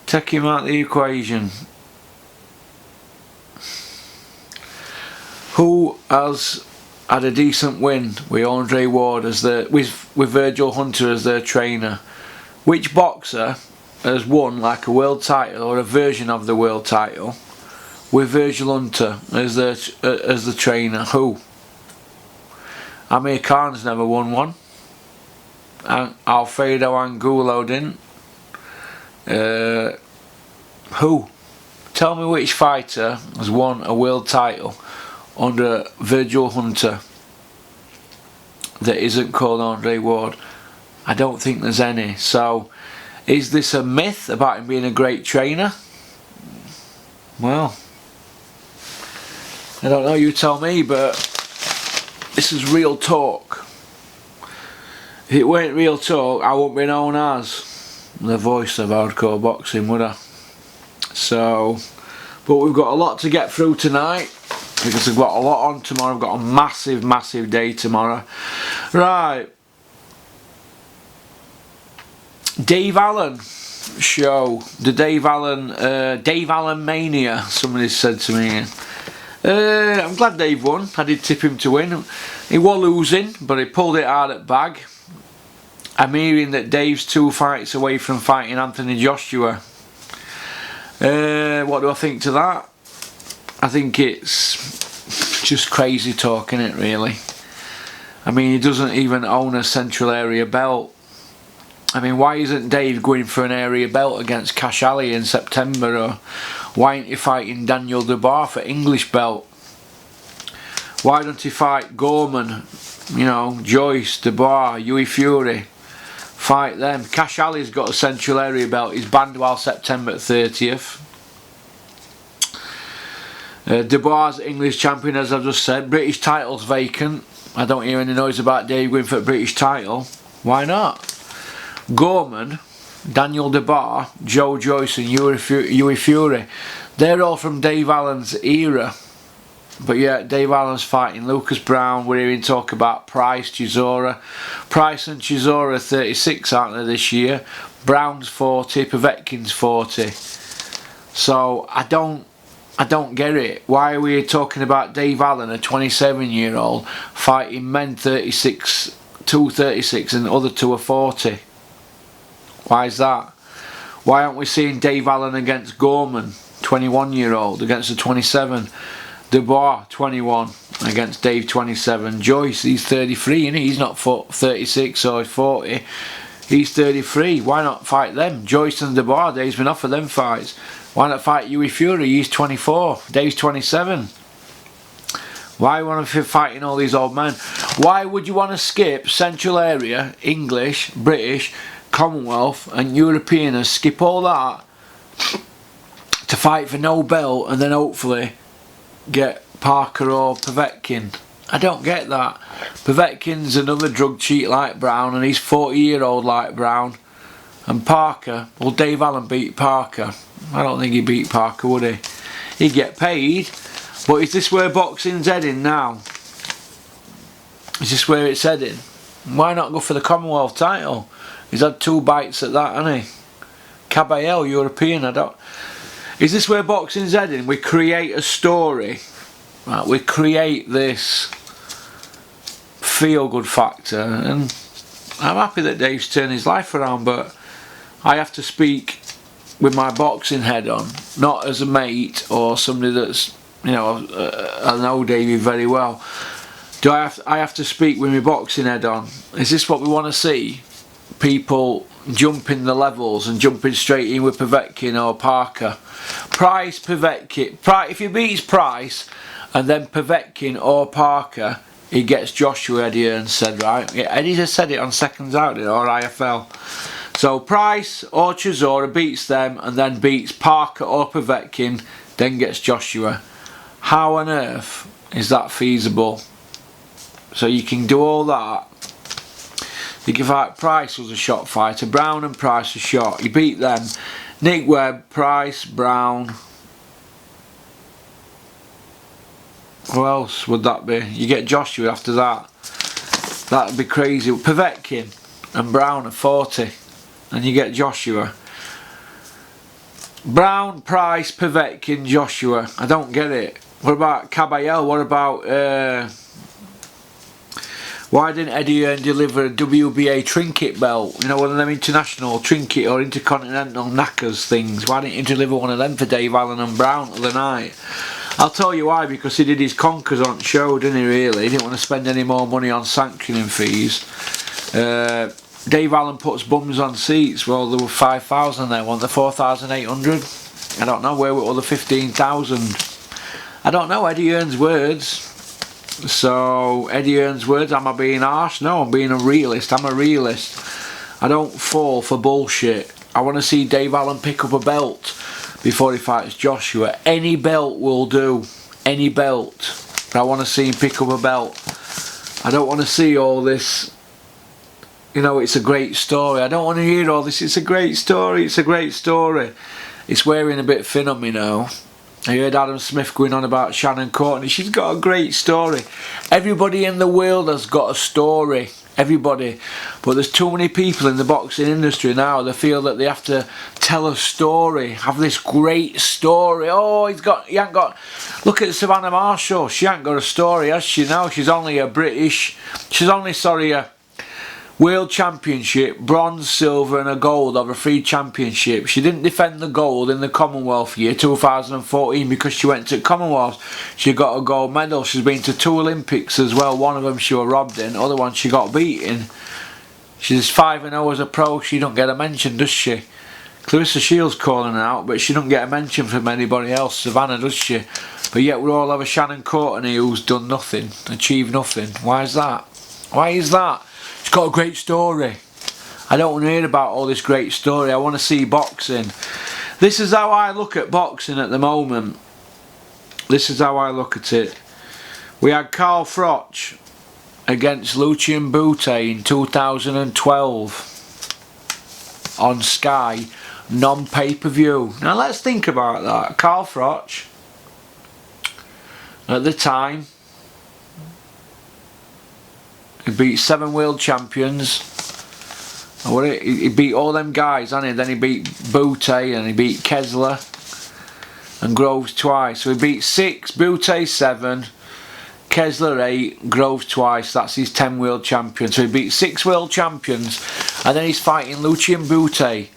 Take him out of the equation. Who has had a decent win with Andre Ward as with Virgil Hunter as their trainer. Which boxer has won like a world title or a version of the world title with Virgil Hunter as the trainer? Who? Amir Khan's never won one. And Alfredo Angulo didn't. Who? Tell me which fighter has won a world title under Virgil Hunter that isn't called Andre Ward. I don't think there's any. So is this a myth about him being a great trainer? Well, I don't know, you tell me, but this is real talk. If it weren't real talk, I wouldn't be known as the voice of hardcore boxing, would I? So, but we've got a lot to get through tonight because we've got a lot on tomorrow. We've got a massive day tomorrow. Right, Dave Allen show, the Dave Allen mania, somebody said to me. I'm glad Dave won. I did tip him to win. He was losing, but he pulled it hard at bag. I'm hearing that Dave's 2 fights away from fighting Anthony Joshua. What do I think to that? I think it's just crazy talk, isn't it, really? I mean, he doesn't even own a central area belt. I mean, why isn't Dave going for an area belt against Cash Ali in September? Or why ain't he fighting Daniel Dubois for English belt? Why don't he fight Gorman, you know, Joyce, Dubois, Hughie Fury? Fight them. Cash Ali's got a central area belt. He's banned while September 30th. Dubois English champion, as I've just said. British title's vacant. I don't hear any noise about Dave going for a British title. Why not? Gorman, Daniel Dubois, Joe Joyce and Hughie Fury, they're all from Dave Allen's era. But yeah, Dave Allen's fighting Lucas Brown. We're hearing talk about Price, Chisora. Price and Chisora are 36, aren't they, this year? Brown's 40, Povetkin's 40. So I don't get it. Why are we talking about Dave Allen, a 27-year-old, fighting men 36, 236 and the other 2 are 40? Why is that? Why aren't we seeing Dave Allen against Gorman, 21-year-old, against a 27? Dubois, 21, against Dave, 27. Joyce, he's 33, and he's not 36 or 40. He's 33. Why not fight them? Joyce and Dubois, Dave's been offered them fights. Why not fight Hughie Fury? He's 24. Dave's 27. Why want to be fighting all these old men? Why would you want to skip Central Area, English, British, Commonwealth and European, skip all that to fight for no belt and then hopefully get Parker or Povetkin? I don't get that. Povetkin's another drug cheat like Brown, and he's 40-year-old like Brown. And Parker, well, Dave Allen beat Parker. I don't think he beat Parker, would he? He'd get paid. But is this where boxing's heading now? Is this where it's heading? Why not go for the Commonwealth title? He's had 2 bites at that, hasn't he? Caballero, European, I don't... Is this where boxing's heading? We create a story, right? We create this feel-good factor, and I'm happy that Dave's turned his life around, but I have to speak with my boxing head on, not as a mate or somebody that's, you know, I know Davey very well. I have to speak with my boxing head on. Is this what we want to see? People jumping the levels and jumping straight in with Povetkin or Parker. Price, Povetkin. If he beats Price and then Povetkin or Parker, he gets Joshua, Eddie Hearn said, right? Yeah, Eddie just said it on Seconds Out, or IFL. So Price or Chisora beats them and then beats Parker or Povetkin, then gets Joshua. How on earth is that feasible? So you can do all that. You can fight. Price was a shot fighter. Brown and Price were shot. You beat them. Nick Webb, Price, Brown. Who else would that be? You get Joshua after that. That'd be crazy. Povetkin and Brown are 40. And you get Joshua. Brown, Price, Povetkin, Joshua. I don't get it. What about Caballero? What about Why didn't Eddie Hearn deliver a WBA trinket belt? You know, one of them international trinket or intercontinental knackers things. Why didn't he deliver one of them for Dave Allen and Brown the other night? I'll tell you why, because he did his conkers on show, didn't he, really? He didn't want to spend any more money on sanctioning fees. Dave Allen puts bums on seats. Well, there were 5,000 there, weren't there? 4,800? I don't know, where were the 15,000? I don't know Eddie Hearn's words. So, Eddie Hearn's words, am I being harsh? No, I'm being a realist. I'm a realist. I don't fall for bullshit. I want to see Dave Allen pick up a belt before he fights Joshua. Any belt will do. Any belt. But I want to see him pick up a belt. I don't want to see all this, you know, it's a great story. I don't want to hear all this, it's a great story, it's a great story. It's wearing a bit thin on me now. I heard Adam Smith going on about Shannon Courtney. She's got a great story. Everybody in the world has got a story. Everybody. But there's too many people in the boxing industry now that feel that they have to tell a story. Have this great story. Oh, he ain't got... Look at Savannah Marshall. She ain't got a story, has she? No, she's only a British... She's only, sorry, a World Championship, bronze, silver and a gold over 3 championships. She didn't defend the gold in the Commonwealth year 2014 because she went to Commonwealth. She got a gold medal. She's been to 2 Olympics as well. One of them she was robbed in, other one she got beaten. She's 5-0 as a pro. She don't get a mention, does she? Clarissa Shields calling her out, but she don't get a mention from anybody else. Savannah, does she? But yet we all have a Shannon Courtney who's done nothing, achieved nothing. Why is that? Why is that? It's got a great story. I don't want to hear about all this great story. I want to see boxing. This is how I look at boxing at the moment. This is how I look at it. We had Carl Froch against Lucian Bute in 2012 on Sky, non-pay-per-view. Now let's think about that. Carl Froch, at the time, he beat 7 world champions. He beat all them guys, hasn't he? Then he beat Bute and he beat Kessler and Groves twice. So he beat 6, Bute 7, Kessler 8, Groves twice. That's his 10 world champions. So he beat 6 world champions, and then he's fighting Lucian Bute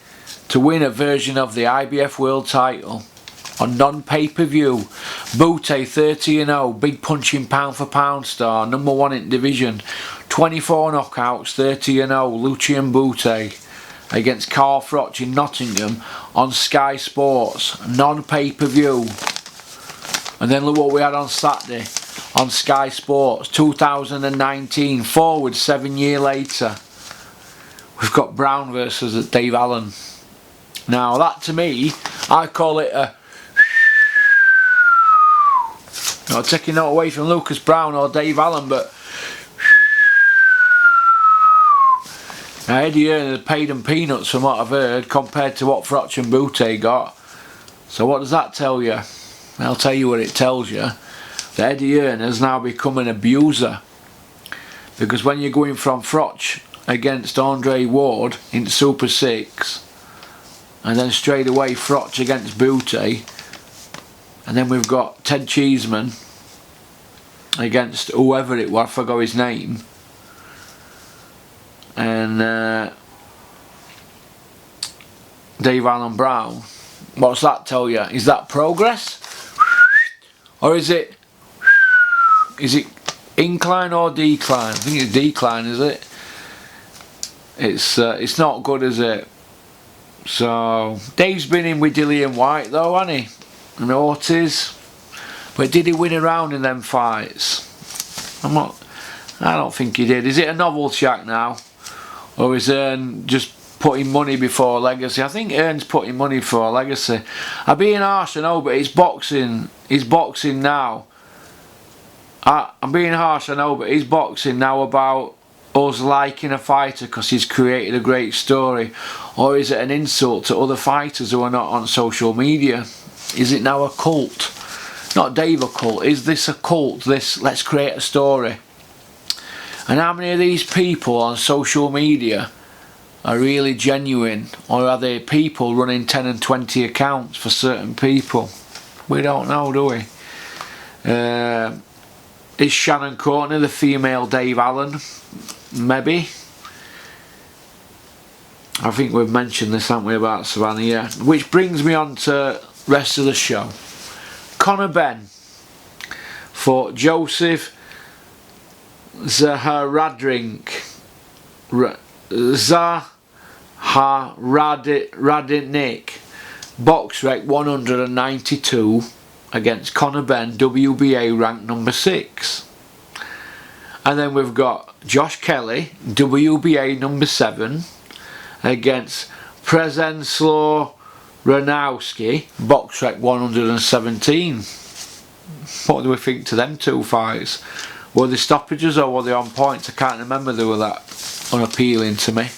to win a version of the IBF world title on non-pay-per-view. Bute 30-0, big punching pound for pound star, number 1 in division. 24 knockouts, 30-0, Lucian Bute against Carl Froch in Nottingham on Sky Sports, non-pay-per-view. And then look what we had on Saturday on Sky Sports, 2019, forward 7 years later. We've got Brown versus Dave Allen. Now that, to me, I call it a... Not taking that away from Lucas Brown or Dave Allen, but now Eddie Hearn has paid them peanuts from what I've heard compared to what Froch and Bute got. So what does that tell you? I'll tell you what it tells you. That Eddie Hearn has now become an abuser. Because when you're going from Froch against Andre Ward in Super 6, and then straight away Froch against Bute, and then we've got Ted Cheeseman against whoever it was, I forgot his name, and Dave Allen Brown. What's that tell you? Is that progress? Or is it incline or decline? I think it's decline, is it? It's not good, is it? So Dave's been in with Dillian White though, hasn't he? And Ortiz. But did he win a round in them fights? I don't think he did. Is it a novel shack now? Or is Hearn just putting money before legacy? I think Hearn's putting money before legacy. I'm being harsh, I know, but it's boxing. He's boxing now. I'm being harsh, I know, but he's boxing now about us liking a fighter because he's created a great story. Or is it an insult to other fighters who are not on social media? Is it now a cult? Not Dave a cult. Is this a cult? This, let's create a story. And how many of these people on social media are really genuine? Or are they people running 10 and 20 accounts for certain people? We don't know, do we? is Shannon Courtney, the female Dave Allen, maybe. I think we've mentioned this, haven't we, about Savannah, yeah. Which brings me on to rest of the show. Conor Benn for Joseph Zaharadnik. Zaharadnik. Box rec 192 against Conor Benn, WBA rank number 6. And then we've got Josh Kelly, WBA number 7, against Przemysław Ranowski, box rec 117. What do we think to them two fights? Were they stoppages or were they on points? I can't remember, they were that unappealing to me.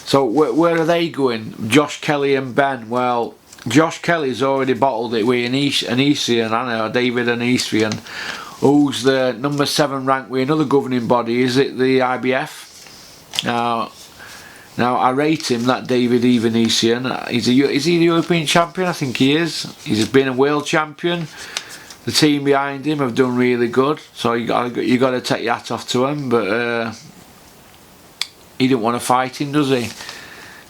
So where are they going? Josh Kelly and Ben. Well, Josh Kelly's already bottled it with Anesian, I know, David Anesian, who's the number 7 ranked with another governing body. Is it the IBF? Now I rate him, that David Evanesian. Is he the European champion? I think he is. He's been a world champion. The team behind him have done really good, so you got to take your hat off to him. But he didn't want to fight him, does he?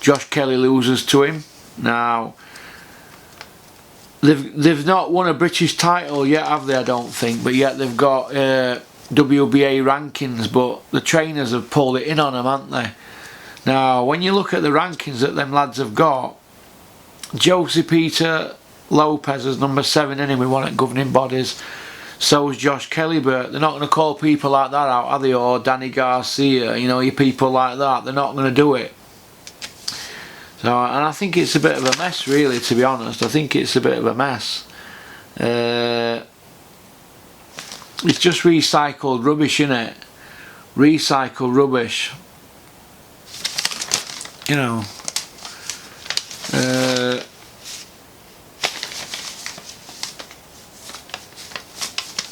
Josh Kelly loses to him. Now they've not won a British title yet, have they? I don't think. But yet they've got WBA rankings. But the trainers have pulled it in on them, haven't they? Now, when you look at the rankings that them lads have got, Josie Peter Lopez is number 7 anyway, one at governing bodies. So is Josh Kelly, but they're not going to call people like that out, are they? Or Danny Garcia, you know, your people like that. They're not going to do it. So, and I think it's a bit of a mess, really, to be honest. I think it's a bit of a mess. It's just recycled rubbish, innit? Recycled rubbish. You know,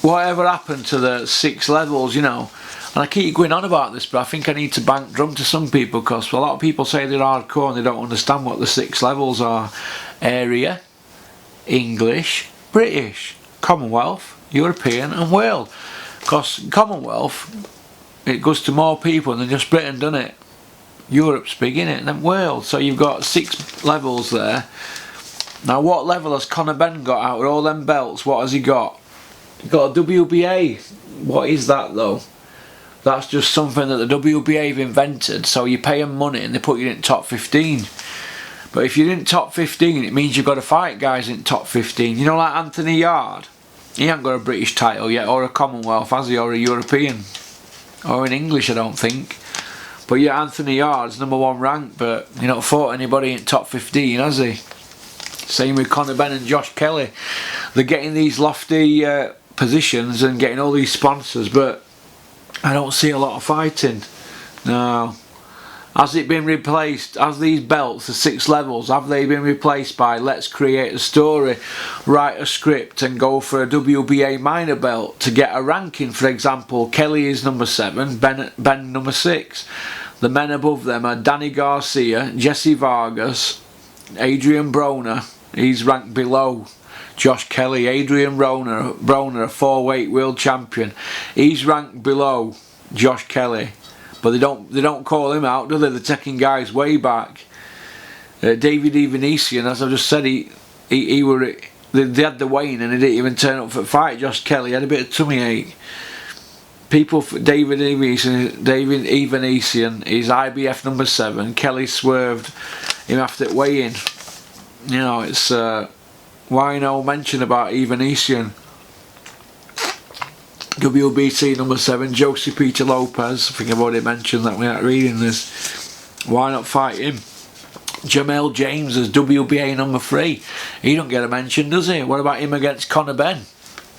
whatever happened to the 6 levels, you know? And I keep going on about this, but I think I need to bank drum to some people, because a lot of people say they're hardcore and they don't understand what the 6 levels are. Area, English, British, Commonwealth, European and World. Because Commonwealth, it goes to more people than just Britain, doesn't it? Europe's big, innit? And then World. So you've got 6 levels there. Now what level has Conor Benn got out with all them belts? What has he got? He got a WBA. What is that though? That's just something that the WBA have invented. So you pay them money and they put you in top 15. But if you're in top 15, it means you've got to fight guys in top 15. You know, like Anthony Yard. He ain't got a British title yet, or a Commonwealth, has he? Or a European. Or in English, I don't think. But yeah, Anthony Yard's number 1 ranked, but you not fought anybody in top 15, has he? Same with Conor Benn and Josh Kelly. They're getting these lofty positions and getting all these sponsors, but I don't see a lot of fighting. No. Has it been replaced? Has these belts, the 6 levels, have they been replaced by let's create a story, write a script and go for a WBA minor belt to get a ranking? For example, Kelly is number 7, Ben number 6. The men above them are Danny Garcia, Jesse Vargas, Adrian Broner, he's ranked below Josh Kelly. Adrian Broner, a 4-weight world champion, he's ranked below Josh Kelly. But they don't call him out, do they? They're taking guys way back. David Evanesian, as I just said, they had the weigh-in and he didn't even turn up for the fight. Josh Kelly had a bit of tummy ache. People, David Evanesian is IBF number 7. Kelly swerved him after weigh-in. You know, it's why no mention about Evanesian. WBC number 7, Josie Peter Lopez. I think I've already mentioned that without reading this. Why not fight him? Jamel James is WBA number 3. He don't get a mention, does he? What about him against Conor Benn?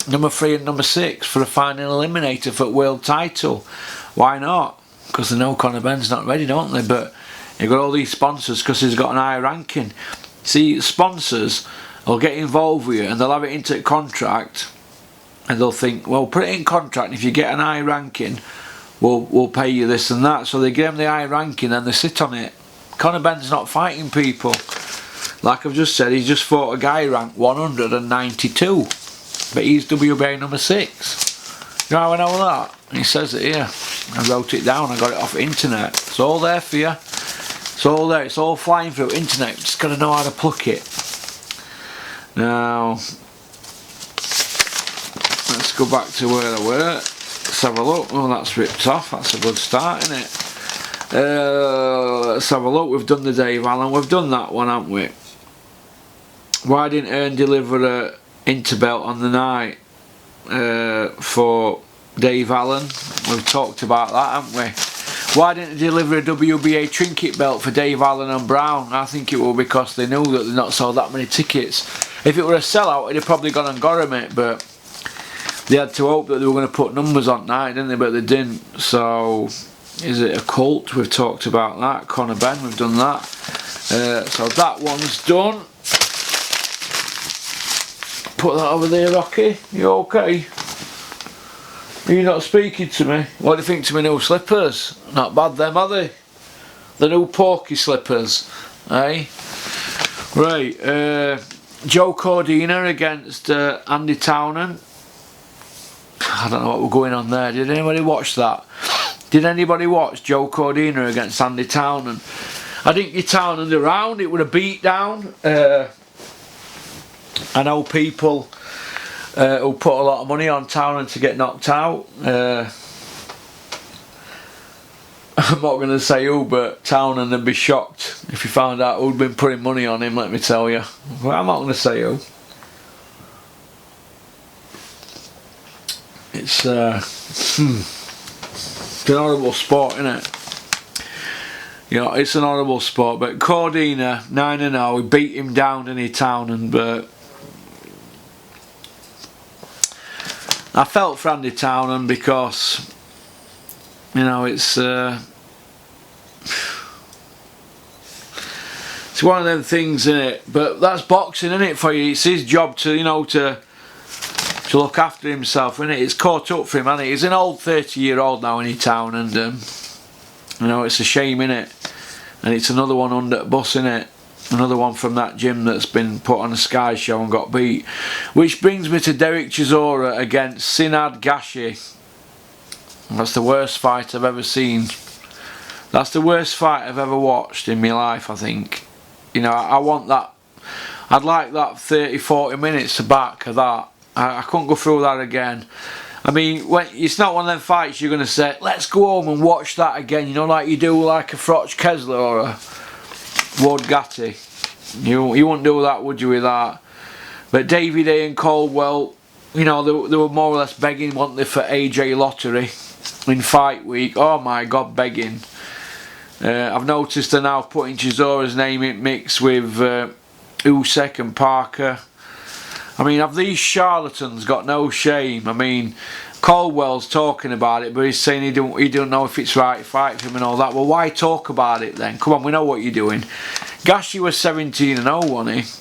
Number 3 and number 6 for a final eliminator for world title. Why not? Because they know Conor Benn's not ready, don't they? But you've got all these sponsors because he's got an high ranking. See, sponsors will get involved with you and they'll have it into a contract. And they'll think, well, put it in contract, if you get an high ranking, we'll pay you this and that. So they give them the high ranking and they sit on it. Conor Benn's not fighting people. Like I've just said, he's just fought a guy ranked 192. But he's WBA number 6. You know how I know that? He says it here. I wrote it down, I got it off the internet. It's all there for you. It's all there, it's all flying through internet. Just got to know how to pluck it. Now, let's go back to where I were. Let's have a look. Oh, that's ripped off. That's a good start, isn't it? Let's have a look. We've done the Dave Allen. We've done that one, haven't we? Why didn't Hearn deliver a interbelt on the night for Dave Allen? We've talked about that, haven't we? Why didn't they deliver a WBA trinket belt for Dave Allen and Brown? I think it was because they knew that they'd not sold that many tickets. If it were a sellout, they'd have probably gone and got him it, but they had to hope that they were going to put numbers on tonight, didn't they? But they didn't. So, is it a cult? We've talked about that. Conor Ben, we've done that. So that one's done. Put that over there, Rocky. You okay? Are you not speaking to me? What do you think to my new slippers? Not bad them, are they? The new Porky slippers, eh? Right, Joe Cordina against Andy Townend. I don't know what we're going on there. Did anybody watch that? Did anybody watch Joe Cordina against Andy Townend? I didn't get Townend around. It would have beat down. I know people who put a lot of money on Townend to get knocked out. I'm not going to say who, but Townend would be shocked if you found out who'd been putting money on him, let me tell you. Well, I'm not going to say who. It's an horrible sport, isn't it? You know, it's an horrible sport, but Cordina, 9-0, we beat him down, didn't he, Townend, but I felt for Andy Townend because, you know, it's one of them things, isn't it? But that's boxing, isn't it, for you? It's his job to, you know, to look after himself, isn't it? It's caught up for him, hasn't it? He's an old 30-year-old now, isn't he, Townend? You know, it's a shame, innit? And it's another one under the bus, innit? Another one from that gym that's been put on a Sky show and got beat. Which brings me to Derek Chisora against Sinad Gashi. That's the worst fight I've ever seen. That's the worst fight I've ever watched in my life, I think. You know, I want that. I'd like that 30-40 minutes to back of that. I couldn't go through that again. I mean, it's not one of them fights you're going to say, let's go home and watch that again, you know, like you do like a Froch Kessler or a Ward Gatti. You wouldn't do that, would you, with that? But David A and Caldwell, you know, they were more or less begging, weren't they, for AJ Lottery in fight week. Oh my God, begging. I've noticed they're now putting Chisora's name in mix with Usyk and Parker. I mean, have these charlatans got no shame? I mean, Caldwell's talking about it, but he's saying he don't know if it's right fight for him and all that. Well, why talk about it then? Come on, we know what you're doing. Gashi was 17-0, wasn't he?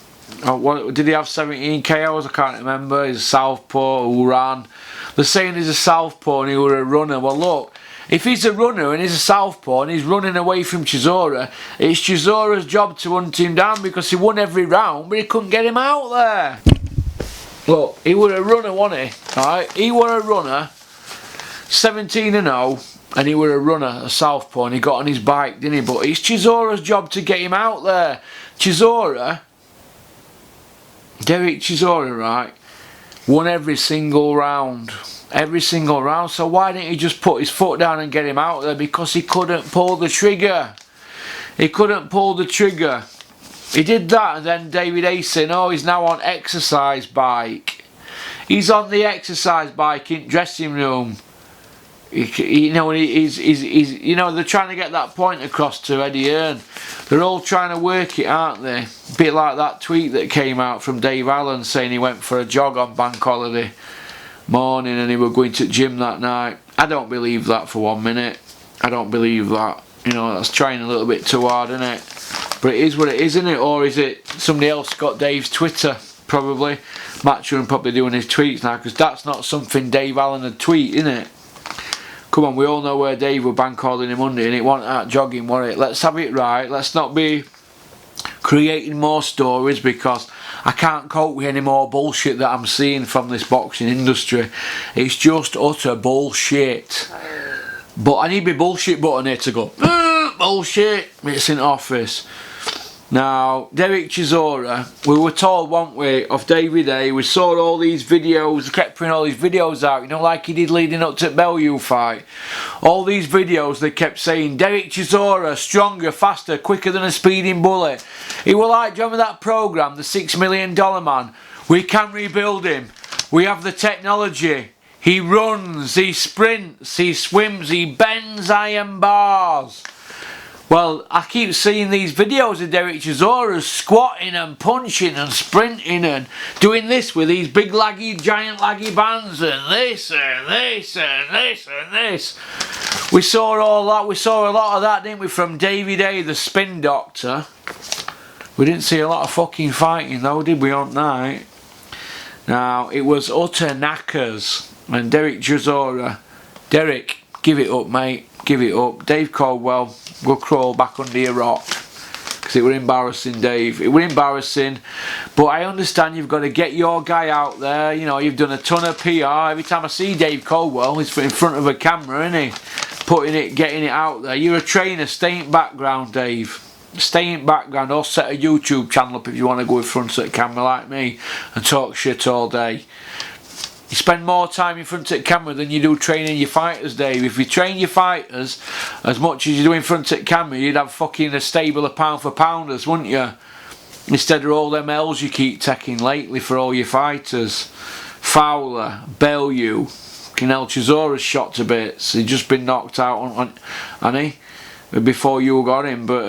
What, did he have 17 KOs? I can't remember. He's a southpaw who ran. They're saying he's a southpaw and he was a runner. Well, look, if he's a runner and he's a southpaw and he's running away from Chisora, it's Chisora's job to hunt him down because he won every round, but he couldn't get him out there. Look, he was a runner, wasn't he? Right? He was a runner, 17-0, and he was a runner, a southpaw, and he got on his bike, didn't he? But it's Chisora's job to get him out there. Chisora, Derek Chisora, right, won every single round. Every single round. So why didn't he just put his foot down and get him out there? Because he couldn't pull the trigger. He couldn't pull the trigger. He did that, and then David A saying, oh, he's now on exercise bike. He's on the exercise bike in dressing room. You know, he's you know, they're trying to get that point across to Eddie Hearn. They're all trying to work it, aren't they? A bit like that tweet that came out from Dave Allen saying he went for a jog on bank holiday morning and he was going to the gym that night. I don't believe that for 1 minute. I don't believe that. You know, that's trying a little bit too hard, isn't it? But it is what it is, isn't it? Or is it somebody else got Dave's Twitter? Probably. Matchmaking probably doing his tweets now, because that's not something Dave Allen would tweet, isn't it? Come on, we all know where Dave was bank calling him Monday, and it wasn't out jogging, was it? Let's have it right. Let's not be creating more stories, because I can't cope with any more bullshit that I'm seeing from this boxing industry. It's just utter bullshit. But I need my bullshit button here to go, bullshit, it's in office. Now, Derek Chisora, we were told, weren't we, of David A. We saw all these videos, kept putting all these videos out, you know, like he did leading up to the Bellew fight. All these videos, they kept saying, Derek Chisora, stronger, faster, quicker than a speeding bullet. He was like, do you remember that programme, the $6 Million Man? We can rebuild him. We have the technology. He runs, he sprints, he swims, he bends iron bars. Well, I keep seeing these videos of Derek Chisora squatting and punching and sprinting and doing this with these big laggy, giant laggy bands and this and this and this and this. We saw all that, we saw a lot of that, didn't we, from David A, the spin doctor. We didn't see a lot of fucking fighting though, did we, on night? Now, it was utter knackers. And Derek Chisora, Derek, give it up, mate. Give it up. Dave Caldwell, go crawl back under your rock. Because it were embarrassing, Dave. It were embarrassing. But I understand you've got to get your guy out there. You know, you've done a ton of PR. Every time I see Dave Caldwell, he's in front of a camera, isn't he? Putting it, getting it out there. You're a trainer. Stay in background, Dave. Stay in background. Or set a YouTube channel up if you want to go in front of the camera like me and talk shit all day. You spend more time in front of the camera than you do training your fighters, Dave. If you train your fighters as much as you do in front of the camera, you'd have fucking a stable of pound for pounders, wouldn't you? Instead of all them L's you keep taking lately for all your fighters. Fowler, Bellew, Kell Chisora's shot to bits. He'd just been knocked out, hasn't he? Before you got him, but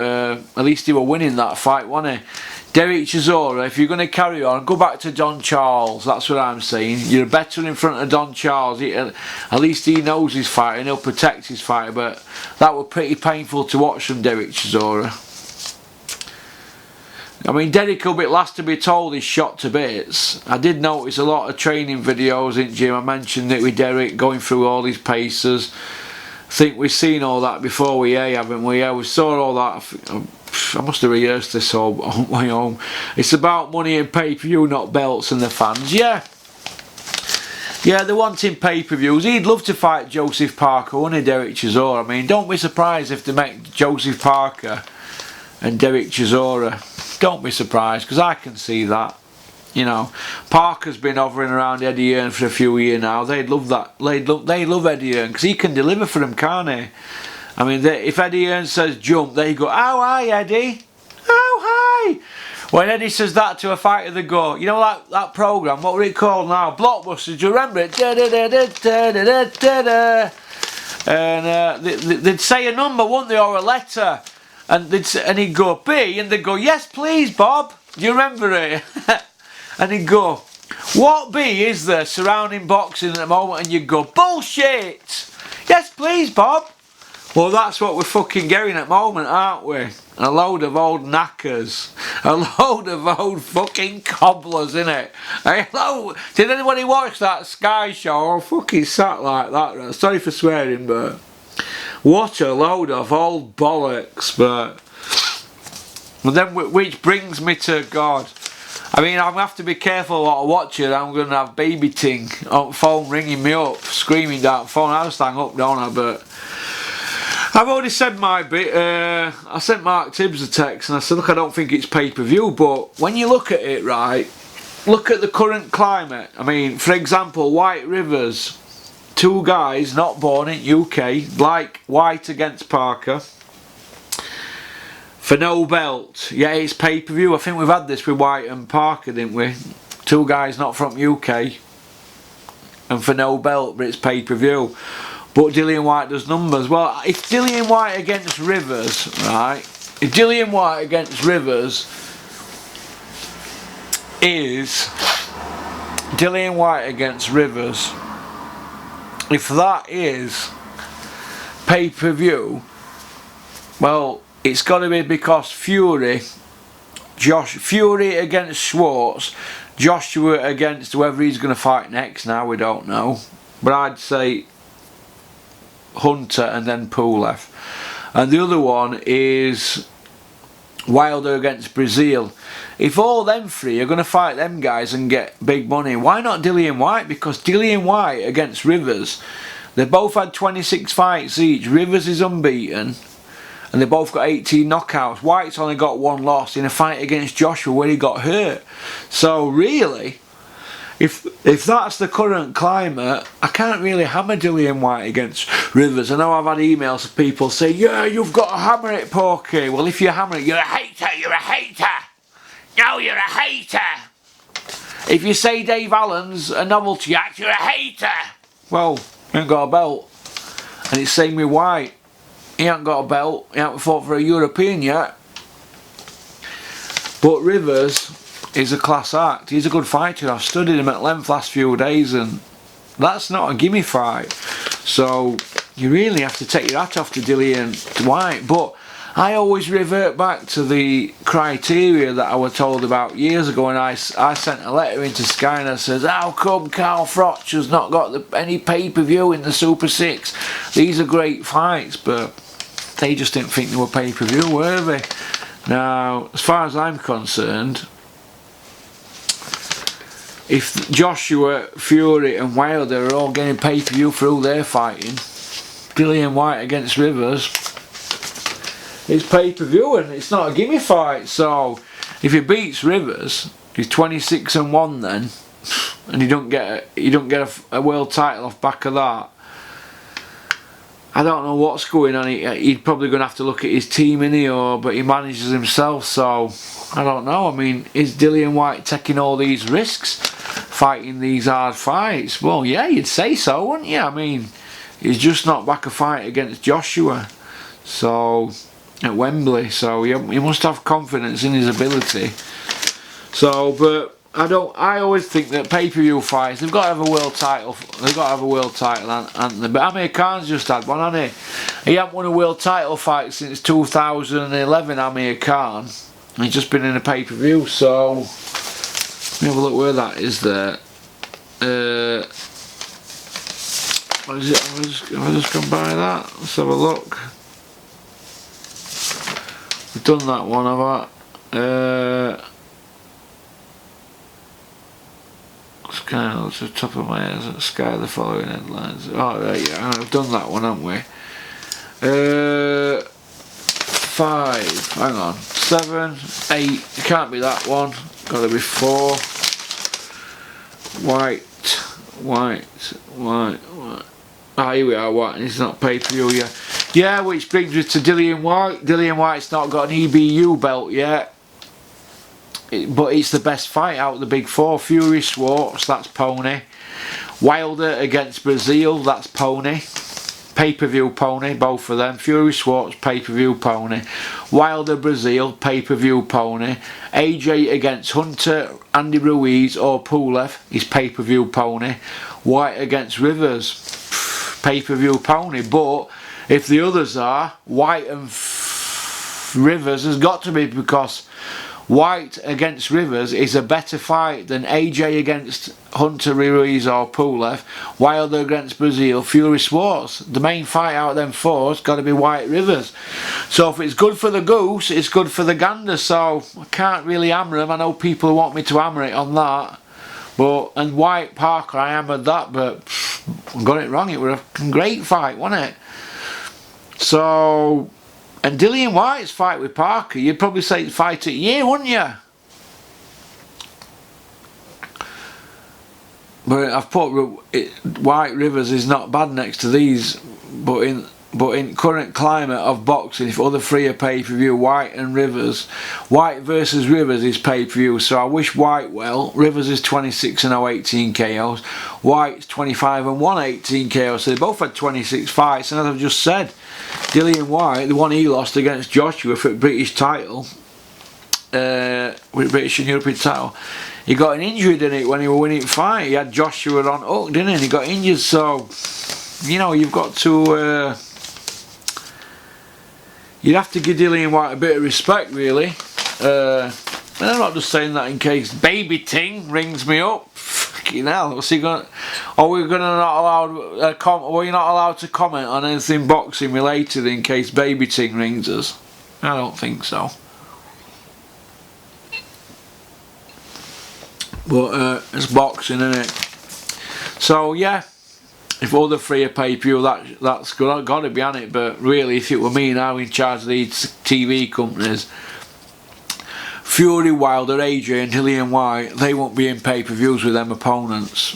at least he were winning that fight, wasn't he? Derek Chisora, if you're going to carry on, go back to Don Charles. That's what I'm saying. You're better in front of Don Charles. At least he knows his fighter and he'll protect his fighter. But that was pretty painful to watch from Derek Chisora. I mean, Derek will be last to be told he's shot to bits. I did notice a lot of training videos in gym. I mentioned it with Derek going through all his paces. I think we've seen all that before, haven't we? Yeah, we saw all that. I must have rehearsed this all on my own. It's about money and pay-per-view, not belts and the fans. Yeah, they're wanting pay-per-views. He'd love to fight Joseph Parker, wouldn't he, Derek Chisora? I mean, don't be surprised if they make Joseph Parker and Derek Chisora. Don't be surprised, because I can see that. You know, Parker's been hovering around Eddie Hearn for a few years now. They'd love that. They love Eddie Hearn because he can deliver for them, can't he? I mean, if Eddie Hearn says jump, they go, "Oh hi, Eddie, oh hi." When Eddie says that to a fighter, they go, you know, that program, what were it called now? Blockbusters. Do you remember it? And they'd say a number, wouldn't they, or a letter, and he'd go B, and they'd go, "Yes, please, Bob." Do you remember it? And he'd go, "What B is there surrounding boxing at the moment?" And you'd go, "Bullshit! Yes, please, Bob." Well, that's what we're fucking getting at the moment, aren't we? A load of old knackers. A load of old fucking cobblers, innit? Hello? Did anybody watch that Sky show? I fucking sat like that. Sorry for swearing, but what a load of old bollocks. But then, which brings me to God. I mean, I'm going to have to be careful what I watch it. I'm going to have baby ting on phone ringing me up, screaming down the phone. I just hang up, don't I? But I've already said my bit. I sent Mark Tibbs a text and I said, look, I don't think it's pay-per-view, but when you look at it, right, look at the current climate. I mean, for example, White-Rivas, two guys not born in UK, like White against Parker, for no belt. Yeah, it's pay-per-view. I think we've had this with White and Parker, didn't we? Two guys not from UK and for no belt, but it's pay-per-view. But Dillian Whyte does numbers. Well, if Dillian Whyte against Rivers, right, if Dillian Whyte against Rivers is Dillian Whyte against Rivers, if that is pay-per-view, well, it's got to be because Fury against Schwartz, Joshua against whoever he's going to fight next. Now we don't know, but I'd say Hunter and then Pulev, and the other one is Wilder against Brazil. If all them three are going to fight them guys and get big money, why not Dillian Whyte? Because Dillian Whyte against Rivers, they both had 26 fights each. Rivers is unbeaten, and they both got 18 knockouts. Whyte's only got one loss in a fight against Joshua where he got hurt. So really, if that's the current climate, I can't really hammer Dillian Whyte against Rivers. I know I've had emails of people saying, yeah, you've got to hammer it, Porky. Well, if you hammer it, you're a hater, you're a hater. No, you're a hater. If you say Dave Allen's a novelty act, you're a hater. Well, he ain't got a belt. And it's same with Whyte. He ain't got a belt. He ain't fought for a European yet. But Rivers is a class act. He's a good fighter. I've studied him at length last few days, and that's not a gimme fight. So you really have to take your hat off to Dillian Whyte. But I always revert back to the criteria that I was told about years ago, and I sent a letter into Sky and I says, how come Carl Froch has not got any pay-per-view in the Super 6? These are great fights, but they just didn't think they were pay-per-view, were they? Now, as far as I'm concerned, if Joshua, Fury and Wilder are all getting pay-per-view for who they're fighting, Dillian Whyte against Rivers, it's pay-per-view and it's not a gimme fight. So if he beats Rivers, he's 26-1 then, and you don't get a world title off back of that. I don't know what's going on. He'd probably going to have to look at his team but he manages himself, so I don't know. I mean, is Dillian Whyte taking all these risks, fighting these hard fights? Well, yeah, you'd say so, wouldn't you? I mean, he's just not back a fight against Joshua, so at Wembley, so he must have confidence in his ability. So, but I always think that pay-per-view fights, they've got to have a world title. They've got to have a world title, but Amir Khan's just had one, hasn't he? He hasn't won a world title fight since 2011. Amir Khan. He's just been in a pay-per-view. So let me have a look where that is there. What is it? Have I just gone by that? Let's have a look. We've done that one, have I? Sky, that's the top of my head. Sky, the following headlines. Oh, right, yeah, I've done that one, haven't we? 5. Hang on. 7, 8. It can't be that one. Got to be 4. White. Ah, here we are. White. It's not pay-per-view yet. Yeah, which brings us to Dillian Whyte. Dillian Whyte's not got an EBU belt yet. But it's the best fight out of the big four. Fury Schwartz, that's pony. Wilder against Brazil, that's pony. Pay-per-view pony, both of them. Fury Schwartz, pay-per-view pony. Wilder Brazil, pay-per-view pony. AJ against Hunter, Andy Ruiz or Pulev is pay-per-view pony. Whyte against Rivers, pay-per-view pony. But if the others are, Whyte and Rivers has got to be, because Whyte against Rivers is a better fight than AJ against Hunter, Ruiz or Pulev, Wilder against Brazil, Fury Schwartz. The main fight out of them four has got to be White-Rivers. So if it's good for the goose, it's good for the gander. So I can't really hammer them. I know people want me to hammer it on that. And White Parker, I hammered that, but I got it wrong. It was a great fight, wasn't it? So, and Dillian Whyte's fight with Parker, you'd probably say fight of the year, wouldn't you? But I've put White-Rivers is not bad next to these, but in current climate of boxing, if other three are pay-per-view, Whyte and Rivers, Whyte versus Rivers is pay-per-view. So I wish Whyte well. Rivers is 26-0, 18 KOs. Whyte's 25-1, 18 KOs. So they both had 26 fights, and as I've just said, Dillian Whyte, the one he lost against Joshua for the British title, with British and European title, he got an injury, didn't he, when he was winning the fight? He had Joshua on hook, didn't he? And he got injured. So, you know, you've got to you'd have to give Dillian Whyte a bit of respect, really. And I'm not just saying that in case Baby Ting rings me up. Fucking hell, what's he going? Are we going to not allowed? Are you not allowed to comment on anything boxing related in case Baby Ting rings us? I don't think so. But it's boxing, isn't it? So yeah, if other free a pay-per-view, that's good. I've got to be on it. But really, if it were me now in charge of these TV companies, Fury, Wilder, Adrian, Dillian White, they won't be in pay-per-views with them opponents.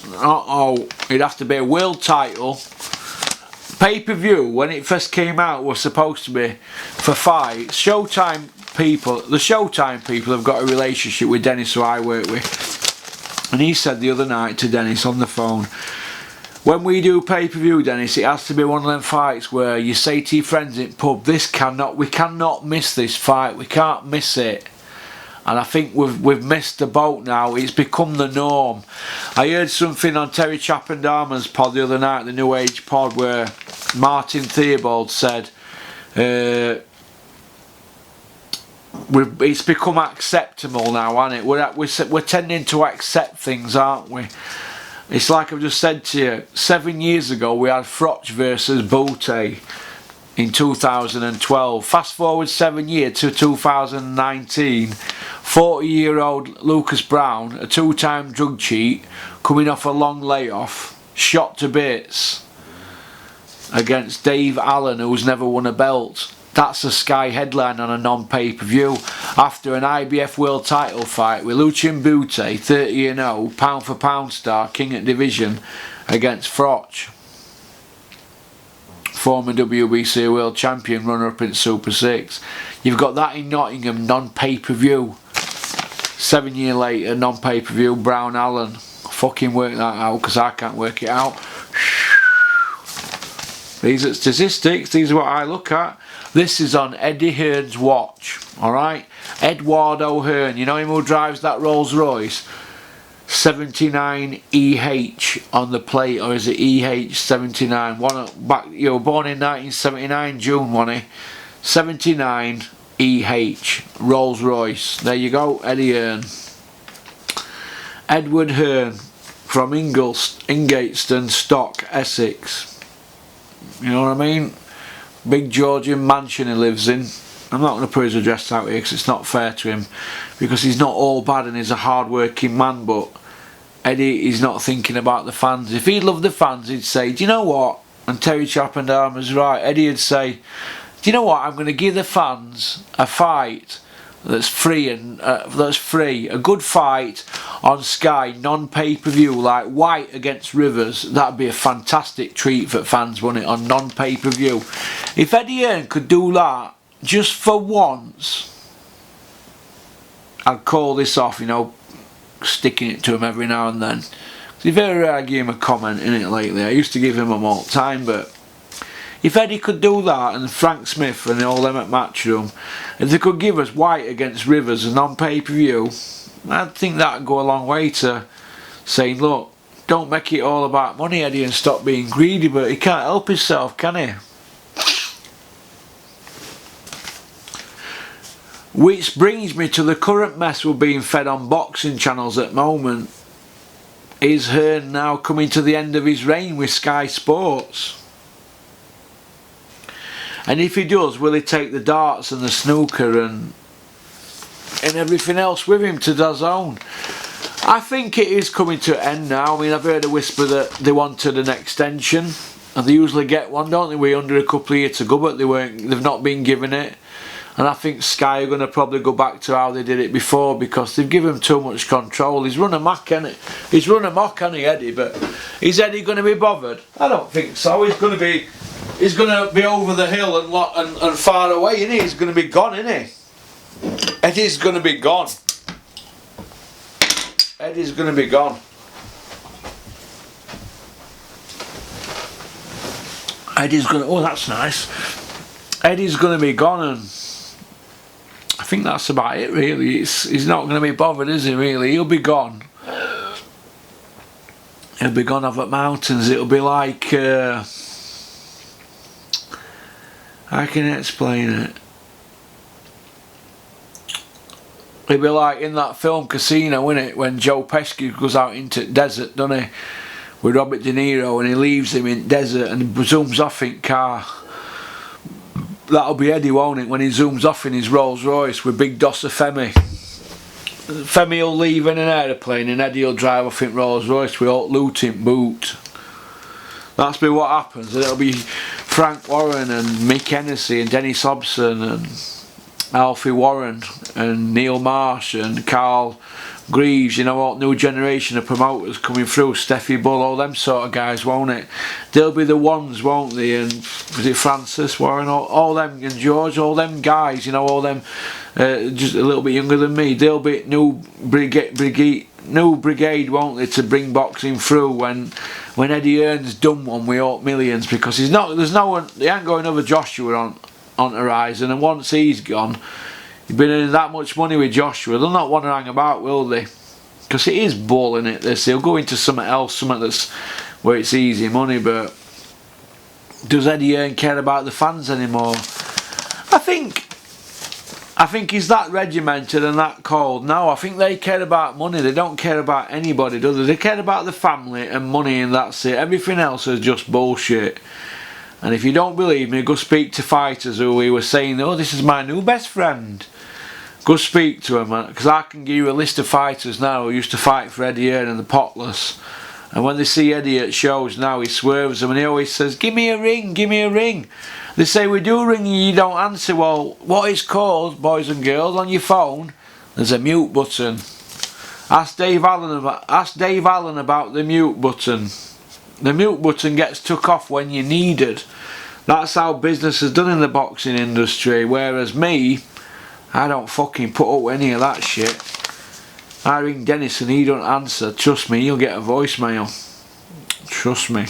It'd have to be a world title. Pay-per-view, when it first came out, was supposed to be for fights. Showtime people, the Showtime people have got a relationship with Dennis, who I work with. And he said the other night to Dennis on the phone, when we do pay-per-view, Dennis, it has to be one of them fights where you say to your friends in pub, we cannot miss this fight, we can't miss it. And I think we've missed the boat now. It's become the norm. I heard something on Terry Chappendama's pod the other night, the New Age pod, where Martin Theobald said it's become acceptable now, hasn't it? We're tending to accept things, aren't we? It's like I've just said to you, 7 years ago we had Froch versus Boutte in 2012. Fast forward 7 years to 2019, 40-year-old Lucas Brown, a two-time drug cheat, coming off a long layoff, shot to bits against Dave Allen, who's never won a belt. That's a Sky headline on a non-pay-per-view after an IBF world title fight with Lucien Boutte, 30-0, pound for pound star, king at division, against Froch, former WBC world champion, runner-up in Super 6. You've got that in Nottingham, non-pay-per-view. 7 years later, non-pay-per-view, Brown Allen. Fucking work that out, because I can't work it out. These are statistics, these are what I look at. This is on Eddie Hearn's watch, alright? Eduardo Hearn, you know him who drives that Rolls Royce? 79 EH on the plate, or is it EH 79? You were born in 1979, June, wasn't he? 79 EH, Rolls Royce. There you go, Eddie Hearn. Edward Hearn from Ingatestone Stock, Essex. You know what I mean? Big Georgian mansion he lives in. I'm not going to put his address out here because it's not fair to him, because he's not all bad and he's a hard working man, but Eddie is not thinking about the fans. If he loved the fans, he'd say, do you know what? And Terry Chappendama's right. Eddie would say, do you know what? I'm going to give the fans a fight that's free, and a good fight on Sky, non-pay-per-view, like White against Rivers. That'd be a fantastic treat for fans, wouldn't it, on non-pay-per-view? If Eddie Hearn could do that just for once, I'd call this off, you know, sticking it to him every now and then. He's very rare I give him a comment in it lately. I used to give him them all the time, but if Eddie could do that, and Frank Smith and all them at Matchroom, if they could give us White against Rivers and on pay-per-view, I think that'd go a long way to saying, look, don't make it all about money, Eddie, and stop being greedy. But he can't help himself, can he? Which brings me to the current mess we're being fed on boxing channels at the moment. Is Hearn now coming to the end of his reign with Sky Sports? And if he does, will he take the darts and the snooker and everything else with him to DAZN? I think it is coming to an end now. I mean, I've heard a whisper that they wanted an extension, and they usually get one, don't they? We're under a couple of years to go, but they've not been given it. And I think Sky are going to probably go back to how they did it before, because they've given him too much control. He's run amok, hasn't he? He's run amok, hasn't he, Eddie? But is Eddie going to be bothered? I don't think so. He's going to be over the hill and far away, isn't he? He's going to be gone, isn't he? Eddie's going to be gone. Eddie's going to be gone. Eddie's going to... Oh, that's nice. Eddie's going to be gone, and I think that's about it, really. He's not going to be bothered, is he, really? He'll be gone. He'll be gone over the mountains. It'll be like... how can I explain it? It'd be like in that film Casino, innit? When Joe Pesci goes out into the desert, doesn't he? With Robert De Niro, and he leaves him in the desert and zooms off in car. That'll be Eddie, won't it? When he zooms off in his Rolls Royce with Big Dossa Femi. Femi will leave in an aeroplane and Eddie will drive off in Rolls Royce without looting boot. That's be what happens, and it'll be Frank Warren and Mick Hennessy and Dennis Hobson and Alfie Warren and Neil Marsh and Carl Greaves, you know, all new generation of promoters coming through, Steffi Bull, all them sort of guys, won't it? They'll be the ones, won't they? And was it Francis Warren, all them, and George, all them guys, you know, all them just a little bit younger than me. They'll be new brigade, won't they, to bring boxing through when Eddie Hearn's done one with all millions, because there's no one, they ain't got another Joshua on horizon, and once he's gone, you've been in that much money with Joshua, they'll not want to hang about, will they? Because it is bull, in it, this. He'll go into something else, something that's where it's easy money. But does Eddie Hearn care about the fans anymore? I think he's that regimented and that cold. No, I think they care about money. They don't care about anybody, do they? They care about the family and money, and that's it. Everything else is just bullshit. And if you don't believe me, go speak to fighters who we were saying, oh, this is my new best friend. Go speak to him, because I can give you a list of fighters now who used to fight for Eddie Hearn and the Potless. And when they see Eddie at shows now, he swerves them and he always says, give me a ring, give me a ring. They say, we do ring and you don't answer. Well, what it's called, boys and girls, on your phone, there's a mute button. Ask Dave Allen about the mute button. The mute button gets took off when you're needed. That's how business is done in the boxing industry. Whereas me, I don't fucking put up with any of that shit. I ring Dennis and he don't answer. Trust me, you'll get a voicemail. Trust me.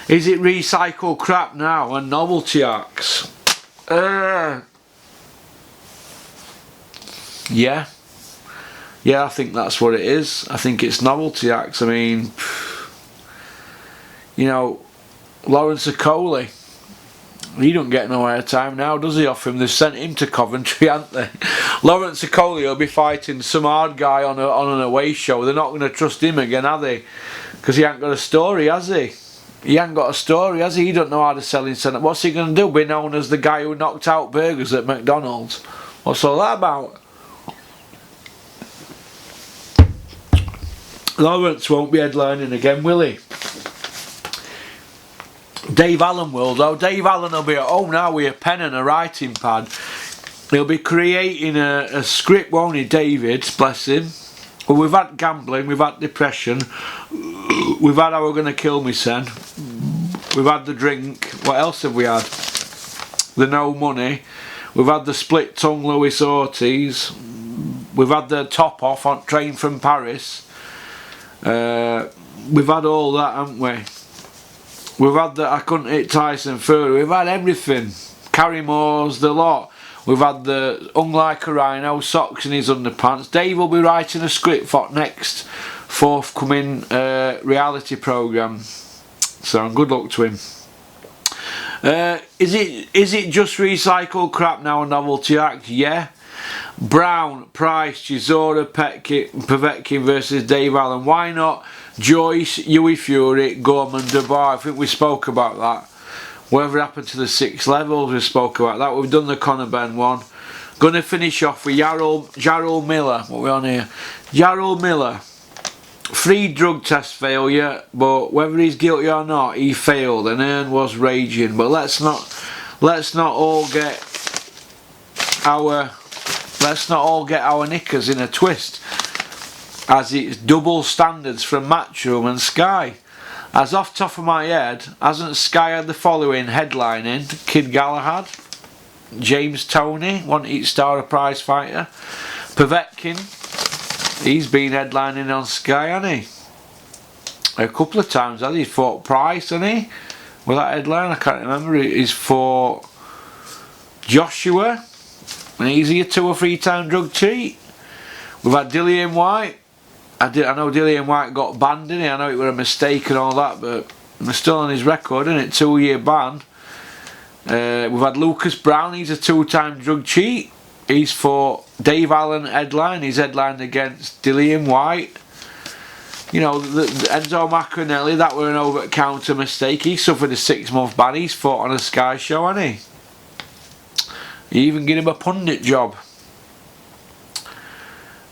Is it recycled crap now and novelty acts? Yeah. Yeah, I think that's what it is. I think it's novelty acts. I mean, you know, Lawrence Okoli, he don't get no airtime now, does he, off him? They've sent him to Coventry, haven't they? Lawrence Okoli will be fighting some hard guy on an away show. They're not going to trust him again, are they? Because he ain't got a story, has he? He ain't got a story, has he? He don't know how to sell himself. What's he going to do? Be known as the guy who knocked out burgers at McDonald's? What's all that about? Lawrence won't be headlining again, will he? Dave Allen will, though. Dave Allen will be at home now with a pen and a writing pad. He'll be creating a script, won't he, David? Bless him. Well, we've had gambling, we've had depression, we've had How We're Gonna Kill Me Son, we've had the drink. What else have we had? The no money. We've had the split tongue Louis Ortiz. We've had the top off on train from Paris. We've had all that, haven't we? We've had the I Couldn't Hit Tyson Fury. We've had everything. Carrymore's, the lot. We've had the Hung Like a Rhino, socks in his underpants. Dave will be writing a script for next forthcoming reality programme. So good luck to him. Is it just recycled crap now, a novelty act? Yeah. Brown, Price, Chisora, Povetkin versus Dave Allen. Why not Joyce, Huey Fury, Gorman, Dubois? I think we spoke about that. Whatever happened to the 6 levels, we spoke about that. We've done the Conor Ben one. Going to finish off with Jarrell Miller. What are we on here? Jarrell Miller. 3 drug test failure, but whether he's guilty or not, he failed, and Hearn was raging. But let's not all get our knickers in a twist, as it's double standards from Matchroom and Sky. As off top of my head, hasn't Sky had the following headlining? Kid Galahad, James Toney, wanted star a prize fighter, Povetkin, he's been headlining on Sky, hasn't he? A couple of times, has he? Fought Price, hasn't he? With that headline, I can't remember. He's fought Joshua, and he's a 2 or 3 time drug cheat. We've had Dillian White. I know Dillian White got banned, didn't he? I know it was a mistake and all that, but we're still on his record, isn't it? 2-year ban. We've had Lucas Brown, he's a 2-time drug cheat. He's fought Dave Allen headline, he's headlined against Dillian White. You know, the Enzo Macronelli, that were an over-the-counter mistake. He suffered a 6-month ban, he's fought on a Sky show, hasn't he? He even gave him a pundit job.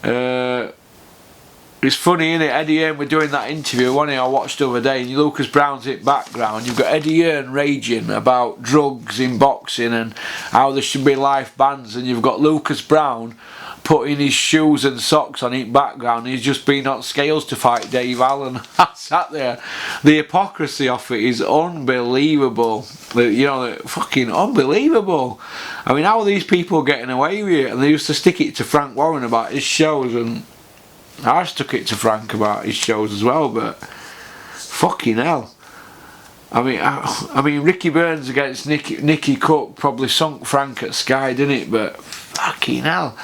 It's funny, isn't it? Eddie Hearn were doing that interview, wasn't he? I watched the other day, and Lucas Brown's in background. You've got Eddie Hearn raging about drugs in boxing and how there should be life bans, and you've got Lucas Brown putting his shoes and socks on in background. He's just been on scales to fight Dave Allen. I sat there. The hypocrisy of it is unbelievable. You know, fucking unbelievable. I mean, how are these people getting away with it? And they used to stick it to Frank Warren about his shows, and I stuck it to Frank about his shows as well, but fucking hell. I mean, Ricky Burns against Nicky Cook probably sunk Frank at Sky, didn't it? But fucking hell.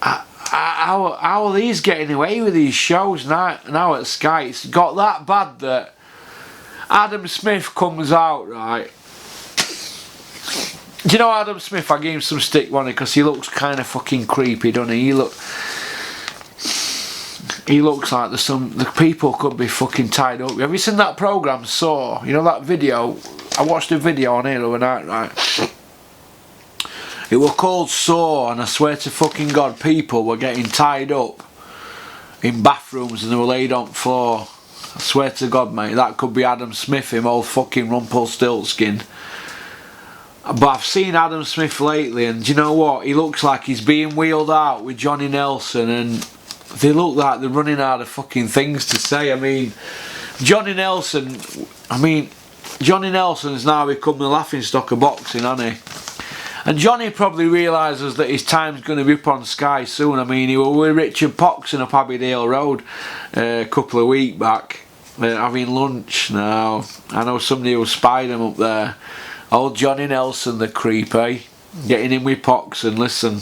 How are these getting away with these shows now at Sky? It's got that bad that Adam Smith comes out, right? Do you know Adam Smith? I gave him some stick on it because he looks kind of fucking creepy, doesn't he? He looks like the people could be fucking tied up. Have you seen that programme, Saw? You know that video? I watched a video on here overnight, right? It was called Saw, and I swear to fucking God, people were getting tied up in bathrooms and they were laid on the floor. I swear to God, mate, that could be Adam Smith, him old fucking Rumpelstiltskin. But I've seen Adam Smith lately, and do you know what? He looks like he's being wheeled out with Johnny Nelson, and they look like they're running out of fucking things to say. I mean, Johnny Nelson's now become the laughingstock of boxing, hasn't he? And Johnny probably realises that his time's going to be up on Sky soon. I mean, he was with Richard Poxon up Abbeydale Road a couple of weeks back, having lunch. Now, I know somebody who spied him up there. Old Johnny Nelson, the creep, eh? Getting in with Poxon, listen.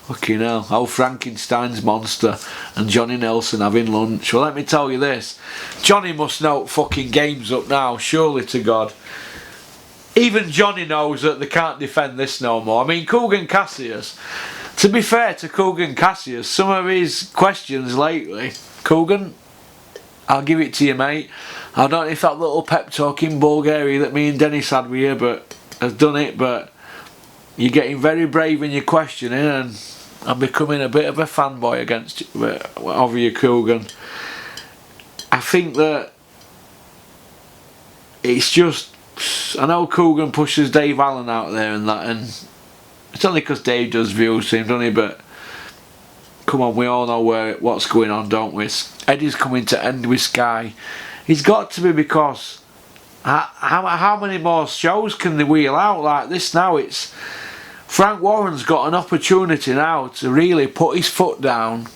Fucking hell, old Frankenstein's monster and Johnny Nelson having lunch. Well, let me tell you this, Johnny must know fucking game's up now, surely to God. Even Johnny knows that they can't defend this no more. I mean, Kugan Cassius, to be fair to Kugan Cassius, some of his questions lately, Kugan, I'll give it to you, mate. I don't know if that little pep talk in Bulgaria that me and Dennis had with you has done it, but you're getting very brave in your questioning, and I'm becoming a bit of a fanboy over you, Kugan. I think that it's just, I know Kugan pushes Dave Allen out there and that, and it's only because Dave does views to him, doesn't he? But come on, we all know what's going on, don't we? Eddie's coming to end with Sky. He's got to be, because how many more shows can they wheel out like this now? It's Frank Warren's got an opportunity now to really put his foot down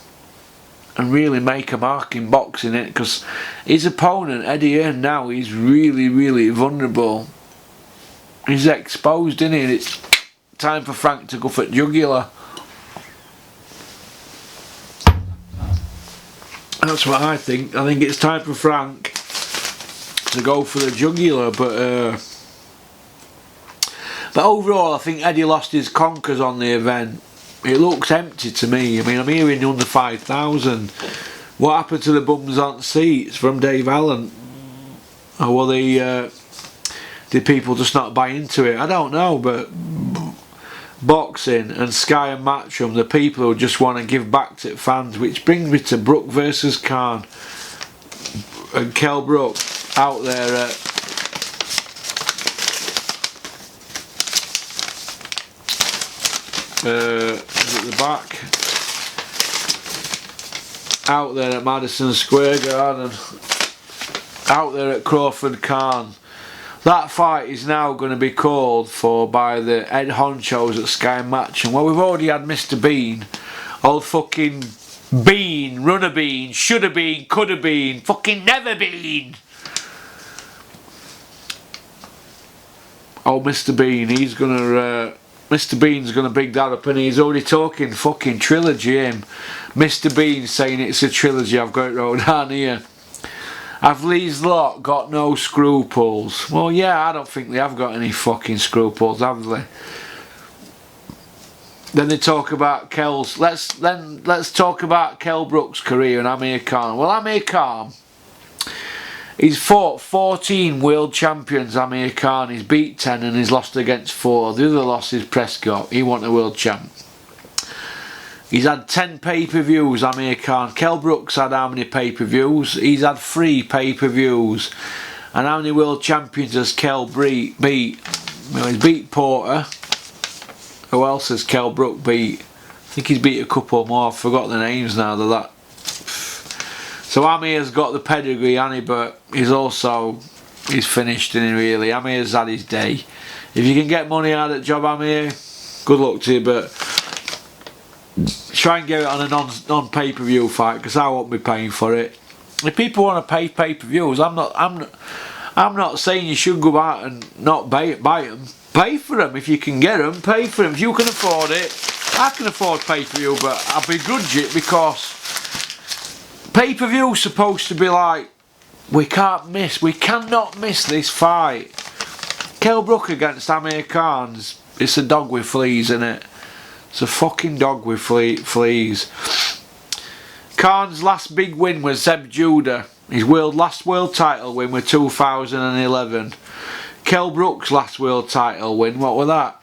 and really make a mark in boxing, it, because his opponent Eddie Hearn now, he's really vulnerable. He's exposed, isn't he? And it's time for Frank to go for jugular. That's what I think. I think it's time for Frank to go for the jugular, but overall I think Eddie lost his conkers on the event. It looks empty to me. I mean, I'm hearing under 5,000. What happened to the bums on seats from Dave Allen? Or were they, did people just not buy into it? I don't know, but boxing and Sky and Matchroom, the people who just want to give back to fans, which brings me to Brook versus Khan. And Kell Brook out there at the back, out there at Madison Square Garden, out there at Crawford Khan. That fight is now going to be called for by the head honchos at Sky Matching. Well, we've already had Mr. Bean, old fucking Bean, runner Bean, shoulda been, coulda been, fucking never been. Oh, Mr. Bean, he's gonna Mr. Bean's gonna big that up, and he's already talking fucking trilogy, him. Mr. Bean saying it's a trilogy. I've got it wrote down here. Have these lot got no scruples? Well, yeah, I don't think they have got any fucking scruples, have they? Then they talk about Kell's. Let's talk about Kell Brook's career and Amir Khan. Well, Amir Khan, he's fought 14 world champions. Amir Khan, he's beat 10 and he's lost against 4. The other loss is Prescott. He wasn't a world champ. He's had 10 pay-per-views, Amir Khan. Kell Brook's had how many pay-per-views? He's had 3 pay-per-views. And how many world champions has Kell beat? Well, he's beat Porter. Who else has Kell Brook beat? I think he's beat a couple more. I've forgot the names now. They're that. So Amir's got the pedigree, hasn't he? But he's finished, isn't he, really? Amir's had his day. If you can get money out of the job, Amir, good luck to you, but try and get it on a non-pay-per-view fight, because I won't be paying for it. If people want to pay pay-per-views, I'm not saying you should go out and not buy them. Pay for them if you can get them. Pay for them if you can afford it. I can afford pay-per-view, but I begrudge it because pay-per-view is supposed to be like, we cannot miss this fight. Kell Brook against Amir Khan, it's a dog with fleas in it. It's a fucking dog with fleas. Khan's last big win was Zeb Judah. His last world title win was 2011. Kell Brook's last world title win, what was that?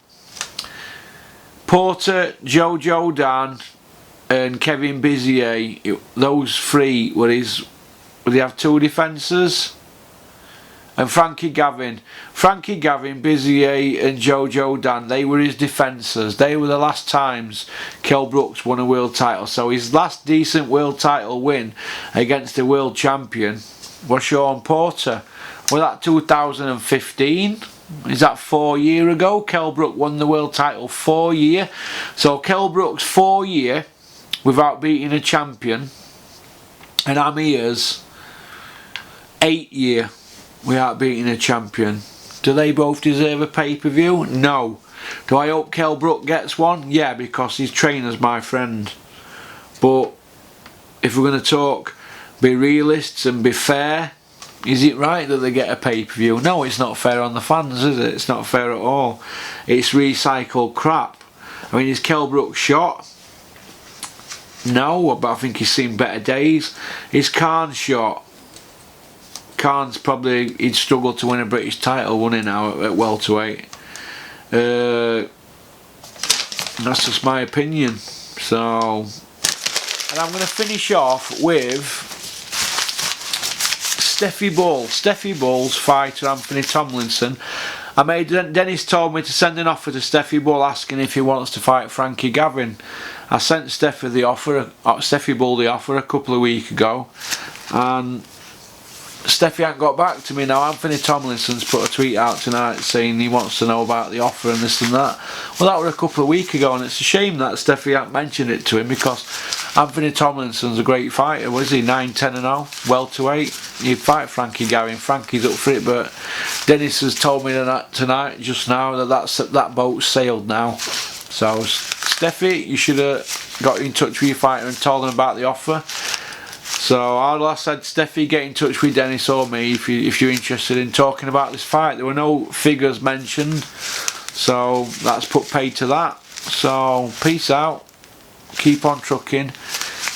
Porter, Jojo Dan and Kevin Bizier, those 3 were his. Would he have 2 defences? And Frankie Gavin, Bizier and Jojo Dan, they were his defences. They were the last times Kell Brooks won a world title. So his last decent world title win against a world champion was Sean Porter. Was that 2015? Is that 4 years ago? Kell Brook won the world title 4 years. So Kell Brook's 4 years without beating a champion, and Amir's 8 years without beating a champion. Do they both deserve a pay-per-view? No. Do I hope Kell Brook gets one? Yeah, because his trainer's my friend. But if we're going to talk, be realists and be fair, is it right that they get a pay-per-view? No, it's not fair on the fans, is it? It's not fair at all. It's recycled crap. I mean, is Kell Brook shot? No, but I think he's seen better days. Is Khan shot? Khan's probably, he'd struggle to win a British title, wouldn't he, now at welterweight? That's just my opinion. So, and I'm going to finish off with Steffi Bull's fighter Anthony Tomlinson. Dennis told me to send an offer to Steffi Bull asking if he wants to fight Frankie Gavin. I sent Steffi Bull the offer a couple of weeks ago, and Steffi hasn't got back to me now. Anthony Tomlinson's put a tweet out tonight saying he wants to know about the offer and this and that. Well, that was a couple of weeks ago, and it's a shame that Steffi hasn't mentioned it to him, because Anthony Tomlinson's a great fighter. Was he 9-10-0 welterweight? He'd fight Frankie Gavin. Frankie's up for it, but Dennis has told me that tonight, just now, that boat's sailed now. So Steffi, you should have got in touch with your fighter and told him about the offer. So all I said, Steffi, get in touch with Dennis or me if you're interested in talking about this fight. There were no figures mentioned, so that's put paid to that. So peace out, keep on trucking,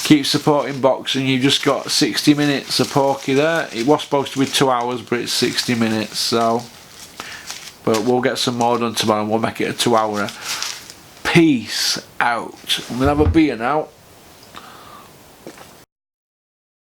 keep supporting boxing. You've just got 60 minutes of Porky there. It was supposed to be 2 hours, but it's 60 minutes. So, but we'll get some more done tomorrow and we'll make it a 2 hour. Peace out. I'm gonna have a beer now.